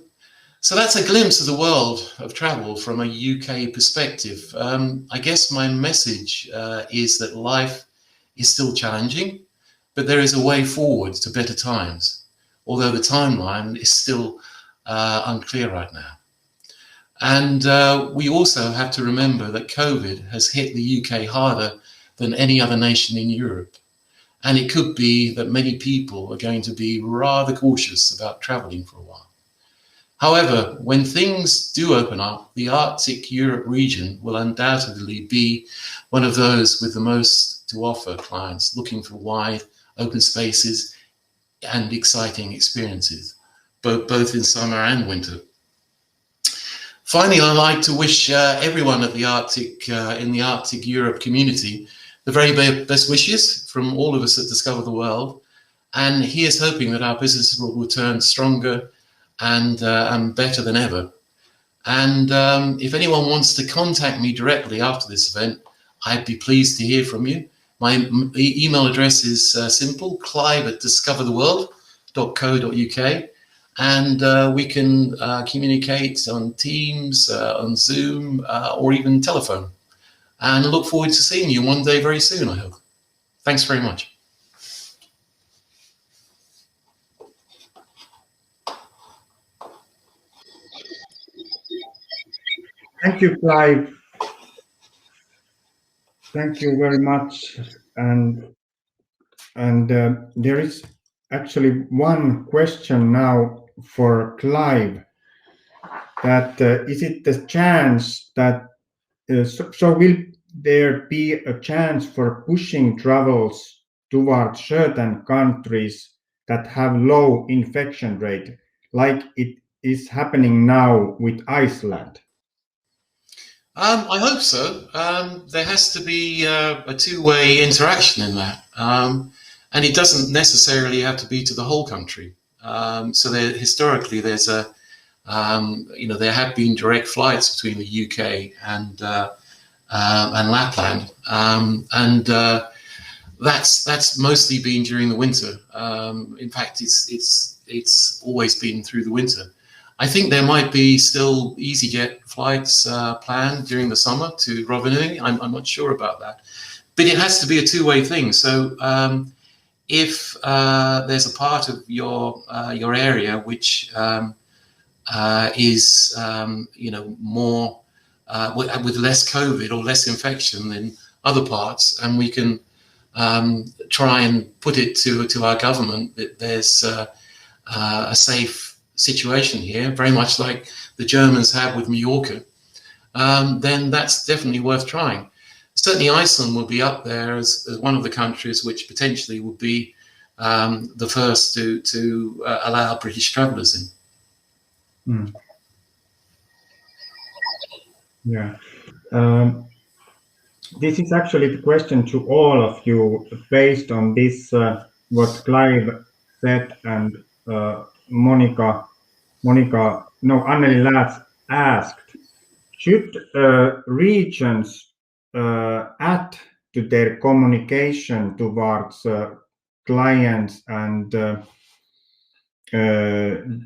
that's a glimpse of the world of travel from a UK perspective. I guess my message is that life is still challenging, but there is a way forward to better times, although the timeline is still unclear right now. And we also have to remember that COVID has hit the UK harder than any other nation in Europe. And it could be that many people are going to be rather cautious about traveling for a while. However, when things do open up, the Arctic Europe region will undoubtedly be one of those with the most to offer clients looking for wide open spaces and exciting experiences, both in summer and winter. Finally, I'd like to wish everyone at the Arctic, in the Arctic Europe community, the very best wishes from all of us at Discover the World. And here's hoping that our business will return stronger and better than ever. And if anyone wants to contact me directly after this event, I'd be pleased to hear from you. My email address is simple, clive@discovertheworld.co.uk. And we can communicate on Teams, on Zoom, or even telephone. And I look forward to seeing you one day very soon, I hope. Thanks very much. Thank you, Clive. Thank you very much. And there is actually one question now for Clive. That is it the chance that so will there be a chance for pushing travels towards certain countries that have low infection rate, like it is happening now with Iceland? I hope so. There has to be a two-way interaction in that. And it doesn't necessarily have to be to the whole country. So historically, there's there have been direct flights between the UK and Lapland, and that's mostly been during the winter. In fact, it's always been through the winter. I think there might be still EasyJet flights planned during the summer to Rovaniemi. I'm not sure about that, but it has to be a two-way thing. So if there's a part of your area which is more with less COVID or less infection than other parts, and we can try and put it to our government that there's a safe situation here, very much like the Germans have with Mallorca, then that's definitely worth trying. Certainly Iceland will be up there as one of the countries which potentially would be the first to allow British travellers in. Mm. Yeah. This is actually the question to all of you based on this, what Clive said and Anneli Laats asked. Should regions add to their communication towards clients and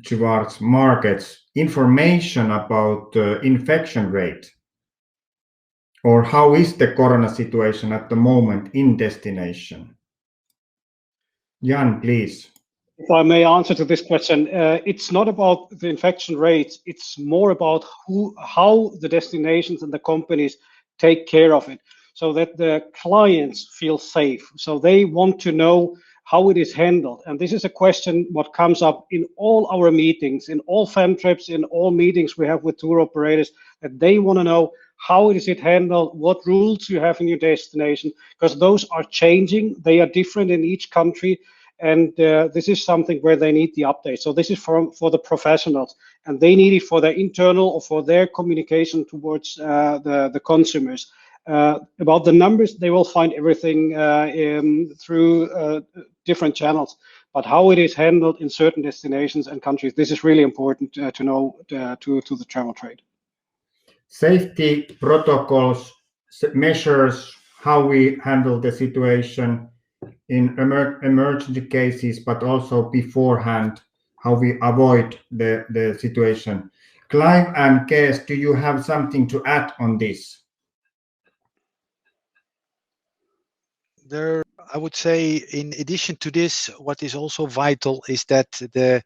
towards markets information about infection rate? Or how is the corona situation at the moment in destination? Jan, please. If I may answer to this question, it's not about the infection rates. It's more about how the destinations and the companies take care of it, so that the clients feel safe. So they want to know how it is handled. And this is a question what comes up in all our meetings, in all fan trips, in all meetings we have with tour operators, that they want to know how is it handled, what rules you have in your destination, because those are changing. They are different in each country. And this is something where they need the update. So this is for the professionals, and they need it for their internal or for their communication towards the consumers. About the numbers, they will find everything through different channels. But how it is handled in certain destinations and countries, this is really important to know to the travel trade. Safety protocols, measures, how we handle the situation in emergency cases, but also beforehand, how we avoid the situation. Clive and Cees, do you have something to add on this? I would say, in addition to this, what is also vital is that the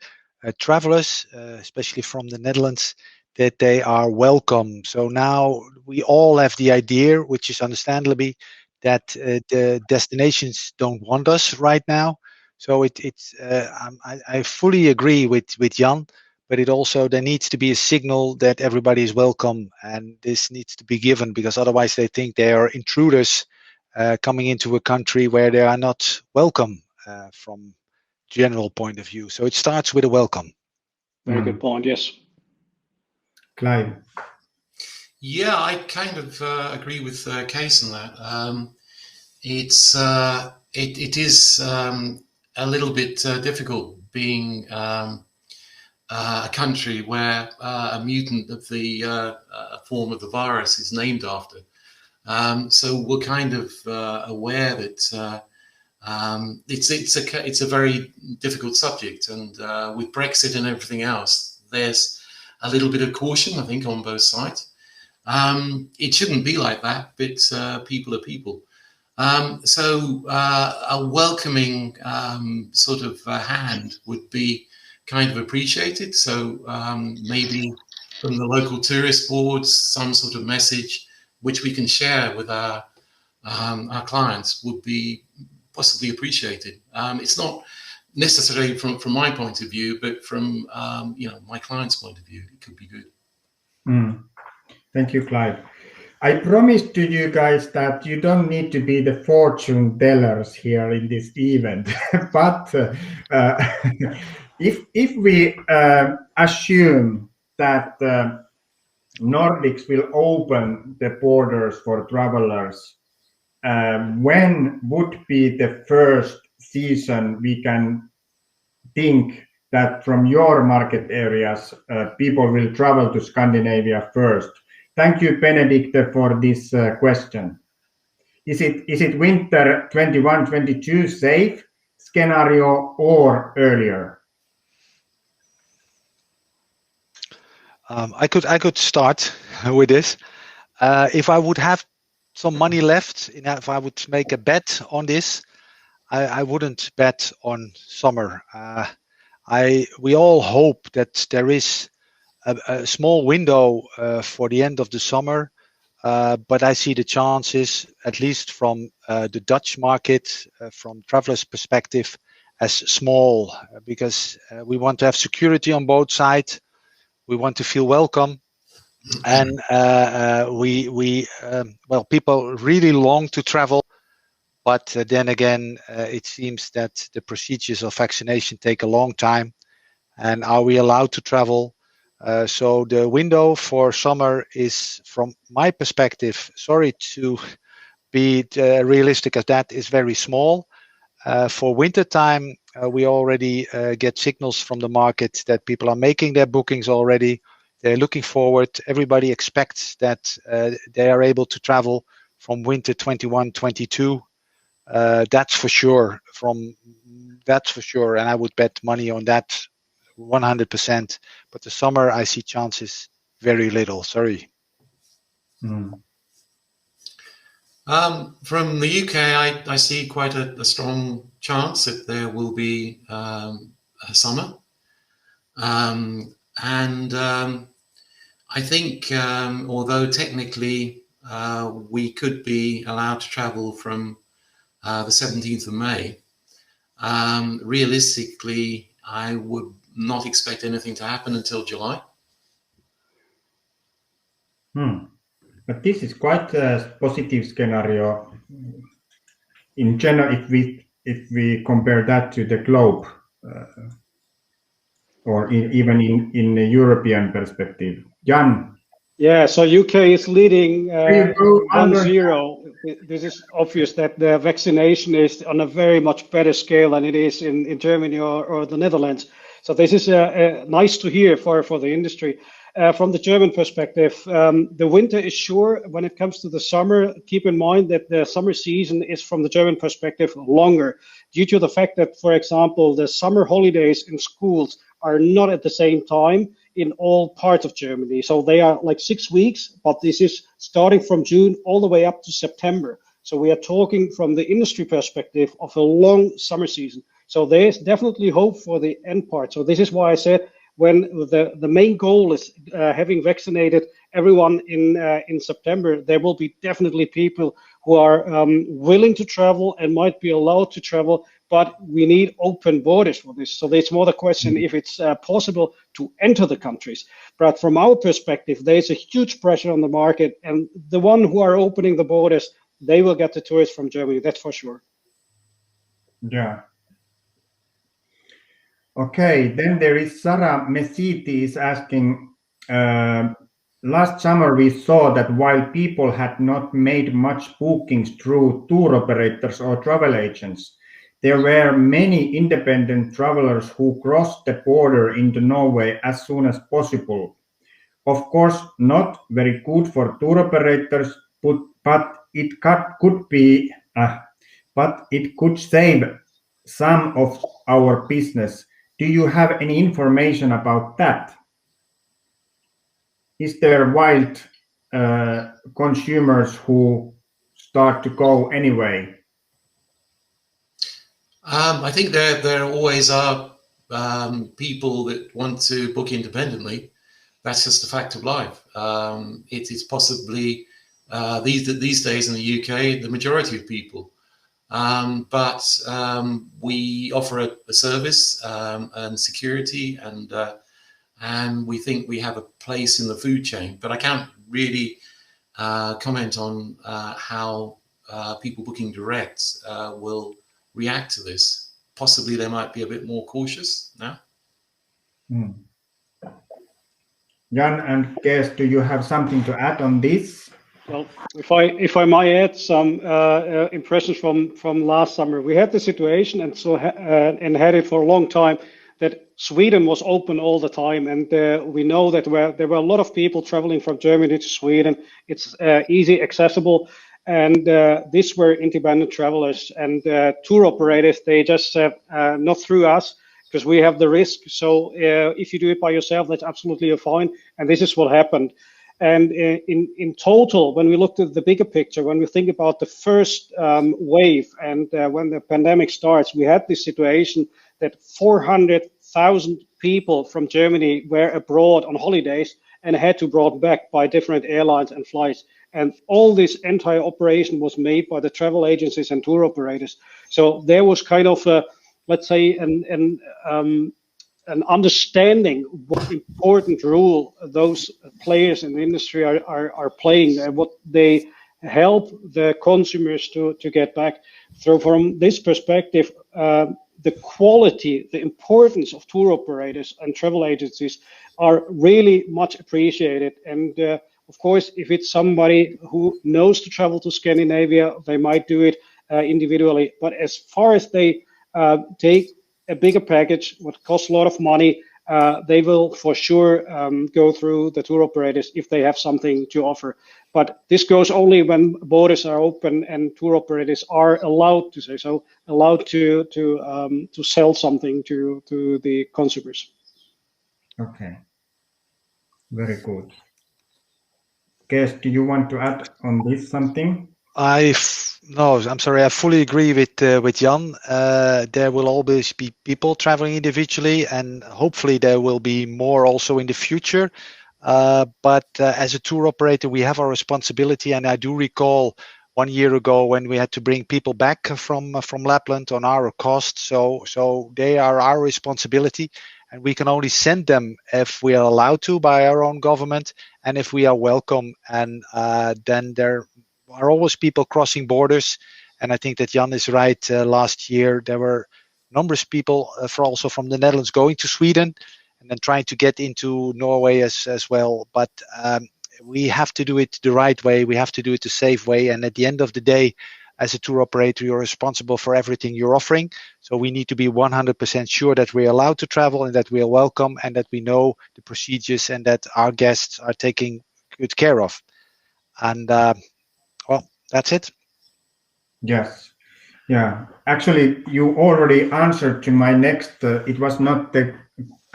travelers, especially from the Netherlands, that they are welcome. So now we all have the idea, which is understandably, that the destinations don't want us right now. So I fully agree with Jan, but there needs to be a signal that everybody is welcome, and this needs to be given, because otherwise they think they are intruders coming into a country where they are not welcome from general point of view. So it starts with a welcome. Very good point. Yes. Clive. Yeah, I kind of agree with Cees on that. It is a little bit difficult being a country where a mutant of the form of the virus is named after. So we're kind of aware that it's a very difficult subject, and with Brexit and everything else, there's a little bit of caution, I think, on both sides. It shouldn't be like that, but people are people. So a welcoming sort of hand would be kind of appreciated. So maybe from the local tourist boards, some sort of message which we can share with our clients would be possibly appreciated. It's not necessarily from my point of view, but from my client's point of view, it could be good. Thank you, Clive. I promised to you guys that you don't need to be the fortune tellers here in this event, but if we assume that Nordics will open the borders for travelers, when would be the first season we can think that from your market areas people will travel to Scandinavia first? Thank you, Benedict, for this question. Is it winter 21-22 safe scenario or earlier? I could start with this. If I would have some money left, if I would make a bet on this, I wouldn't bet on summer. We all hope that there is a small window for the end of the summer, but I see the chances, at least from the Dutch market, from travelers' perspective, as small, because we want to have security on both sides. We want to feel welcome, and people really long to travel. But then again, it seems that the procedures of vaccination take a long time. And are we allowed to travel? So the window for summer is, from my perspective, sorry to be realistic as that, is very small. For winter time, we already get signals from the market that people are making their bookings already. They're looking forward. Everybody expects that they are able to travel from winter 21-22. That's for sure. And I would bet money on that 100%. But the summer, I see chances very little. Sorry. From the UK, I see quite a strong chance that there will be summer. I think, although technically we could be allowed to travel from the 17th of May, realistically, I would not expect anything to happen until July. But this is quite a positive scenario in general if we compare that to the globe, or even in a European perspective. Jan. Yeah, so UK is leading You go 1-0. This is obvious that the vaccination is on a very much better scale than it is in Germany or the Netherlands. So this is nice to hear for the industry. From the German perspective, the winter is sure. When it comes to the summer, keep in mind that the summer season is, from the German perspective, longer, due to the fact that, for example, the summer holidays in schools are not at the same time in all parts of Germany. So they are like 6 weeks, but this is starting from June all the way up to September. So we are talking from the industry perspective of a long summer season. So there's definitely hope for the end part. So this is why I said, when the main goal is having vaccinated everyone in September, there will be definitely people who are willing to travel and might be allowed to travel, but we need open borders for this. So there's more the question if it's possible to enter the countries. But from our perspective, there's a huge pressure on the market, and the one who are opening the borders, they will get the tourists from Germany, that's for sure. Yeah. Okay, then there is Sarah Mesiti is asking, last summer we saw that while people had not made much bookings through tour operators or travel agents, there were many independent travelers who crossed the border into Norway as soon as possible. Of course, not very good for tour operators, but it could save some of our business. Do you have any information about that? Is there wild consumers who start to go anyway? I think there always are people that want to book independently. That's just a fact of life. It is possibly these days in the UK the majority of people, but we offer a service and security, and we think we have a place in the food chain. But I can't really comment on how people booking direct will react to this. Possibly they might be a bit more cautious now. Jan and Cees, do you have something to add on this? Well, if I might add some impressions from last summer, we had the situation and had it for a long time that Sweden was open all the time, and we know that there were a lot of people traveling from Germany to Sweden. It's easy accessible, and these were independent travelers and tour operators. They just said not through us, because we have the risk. So if you do it by yourself, that's absolutely fine. And this is what happened. And in total, when we looked at the bigger picture, when we think about the first wave and when the pandemic starts, we had this situation that 400,000 people from Germany were abroad on holidays and had to brought back by different airlines and flights. And all this entire operation was made by the travel agencies and tour operators. So there was kind of a, let's say, an understanding what important role those players in the industry are playing and what they help the consumers to get back. So from this perspective, the quality, the importance of tour operators and travel agencies are really much appreciated. And of course, if it's somebody who knows to travel to Scandinavia, they might do it individually. But as far as they take a bigger package, what costs a lot of money, they will for sure go through the tour operators if they have something to offer. But this goes only when borders are open and tour operators are allowed to say so, allowed to sell something to the consumers. Okay, very good. Cees, do you want to add on this something? No, I'm sorry. I fully agree with Jan. There will always be people traveling individually, and hopefully there will be more also in the future. But as a tour operator, we have our responsibility, and I do recall 1 year ago when we had to bring people back from Lapland on our cost. So they are our responsibility, and we can only send them if we are allowed to by our own government, and if we are welcome. And then there are always people crossing borders, and I think that Jan is right. Last year there were numerous people also from the Netherlands going to Sweden and then trying to get into Norway as well. But we have to do it the right way. We have to do it the safe way. And at the end of the day, as a tour operator, you're responsible for everything you're offering. So we need to be 100% sure that we're allowed to travel and that we are welcome and that we know the procedures and that our guests are taken good care of. And well, that's it. Yes. Yeah. Actually, you already answered to my next, it was not the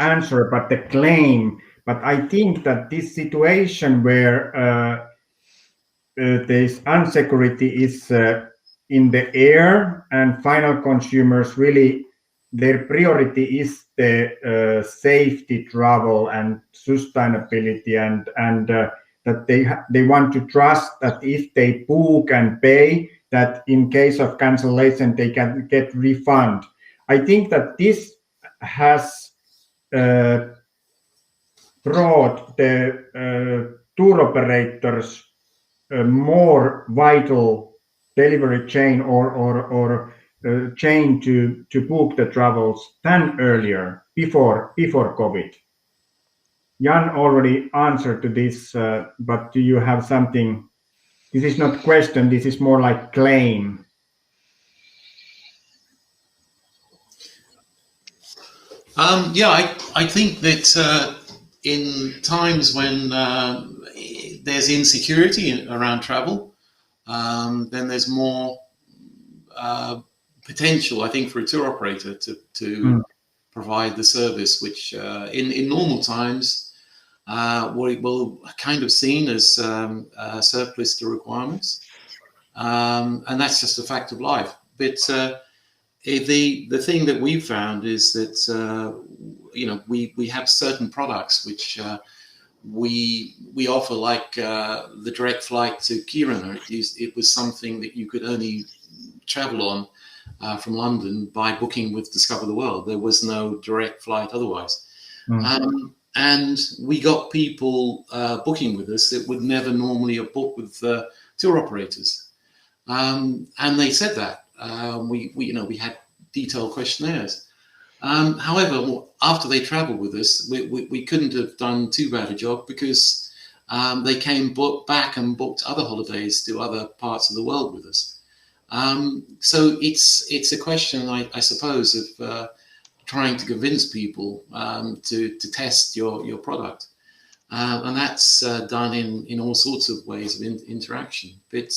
answer, but the claim. But I think that this situation where this insecurity is in the air and final consumers really, their priority is the safety travel and sustainability and that they want to trust that if they book and pay, that in case of cancellation they can get refund. I think that this has brought the tour operators a more vital delivery chain or chain to book the travels than earlier before COVID. Jan already answered to this, but do you have something? This is not question. This is more like claim. Yeah, I think that in times when there's insecurity around travel, then there's more potential, I think, for a tour operator to provide the service, which in normal times we will kind of seen as surplus to requirements, and that's just a fact of life. But the thing that we've found is that we have certain products which we offer, like the direct flight to Kiruna. It was something that you could only travel on from London by booking with Discover the World. There was no direct flight otherwise. And we got people booking with us that would never normally have booked with tour operators. And they said that. We had detailed questionnaires. However, after they traveled with us, we couldn't have done too bad a job because they came back and booked other holidays to other parts of the world with us. So it's a question, I suppose, of trying to convince people to test your product. And that's done in all sorts of ways of interaction. But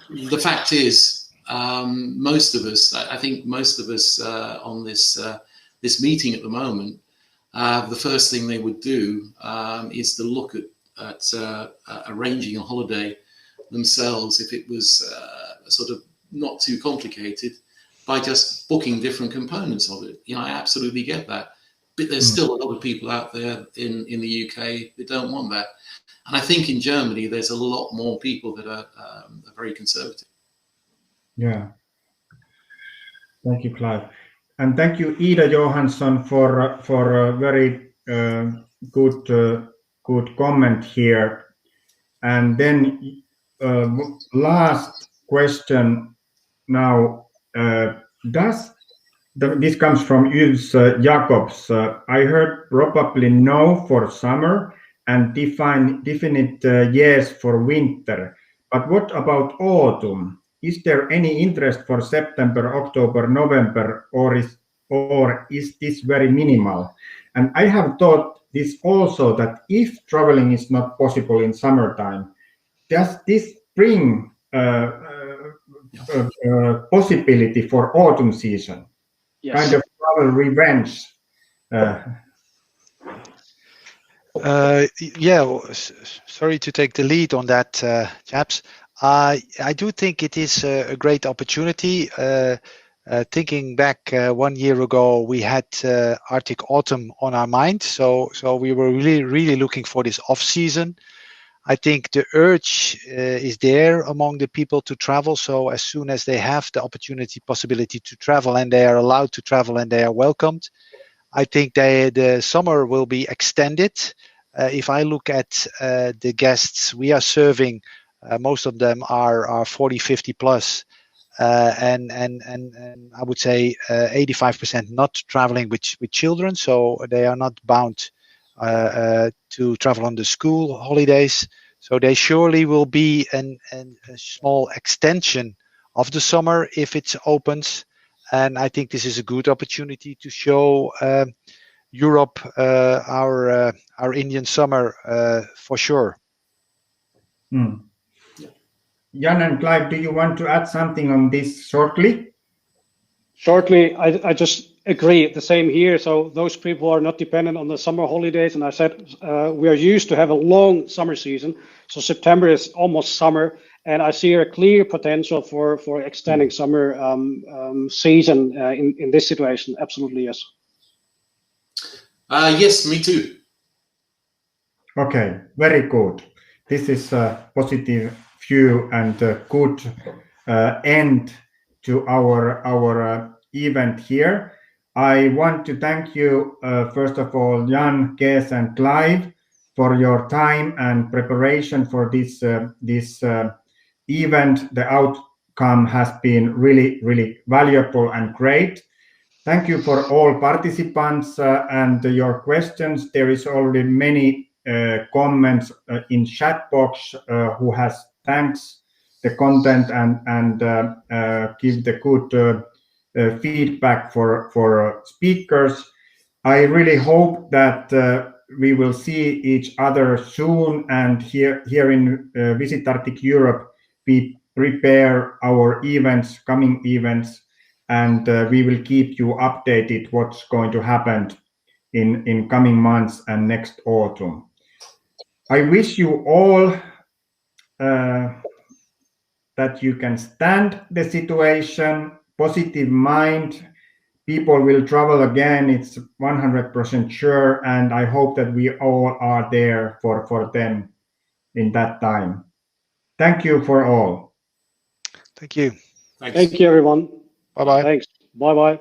the fact is, most of us, I think most of us on this meeting at the moment, the first thing they would do is to look at arranging a holiday themselves if it was sort of not too complicated, by just booking different components of it. I absolutely get that. But there's still a lot of people out there in the UK that don't want that. And I think in Germany, there's a lot more people that are very conservative. Yeah. Thank you, Clive. And thank you, Ida Johansson, for a very good comment here. And then last question now. This comes from Yves Jacobs. I heard probably no for summer and definite yes for winter. But what about autumn? Is there any interest for September, October, November, or is this very minimal? And I have thought this also, that if traveling is not possible in summertime, does this bring possibility for autumn season? Yes. Kind of travel revenge. Yeah, sorry to take the lead on that, chaps. I do think it is a great opportunity. Thinking back 1 year ago, we had Arctic Autumn on our mind, so we were really looking for this off season. I think the urge is there among the people to travel. So as soon as they have the possibility to travel, and they are allowed to travel and they are welcomed, I think the summer will be extended. If I look at the guests we are serving, most of them are 40, 50 plus. And I would say 85% not traveling with children, so they are not bound to travel on the school holidays. So they surely will be a small extension of the summer if it opens. And I think this is a good opportunity to show Europe our Indian summer for sure. Jan and Clive, do you want to add something on this shortly? Shortly, I just agree. The same here. So those people are not dependent on the summer holidays. And I said we are used to have a long summer season. So September is almost summer, and I see a clear potential for extending summer season in this situation. Absolutely, yes. Yes, me too. Okay, very good. This is a positive view and a good end to our event here. I want to thank you, first of all, Jan, Cees, and Clive, for your time and preparation for this event. The outcome has been really valuable and great. Thank you for all participants and your questions. There is already many comments in chat box who has thanks the content and give the good feedback for speakers. I really hope that we will see each other soon, and here in Visit Arctic Europe we prepare our events, coming events, and we will keep you updated what's going to happen in coming months and next autumn. I wish you all that you can stand the situation, positive mind. People will travel again, it's 100% sure, and I hope that we all are there for them in that time. Thank you for all. Thank you. Thanks. Thank you, everyone. Bye-bye. Thanks. Bye-bye.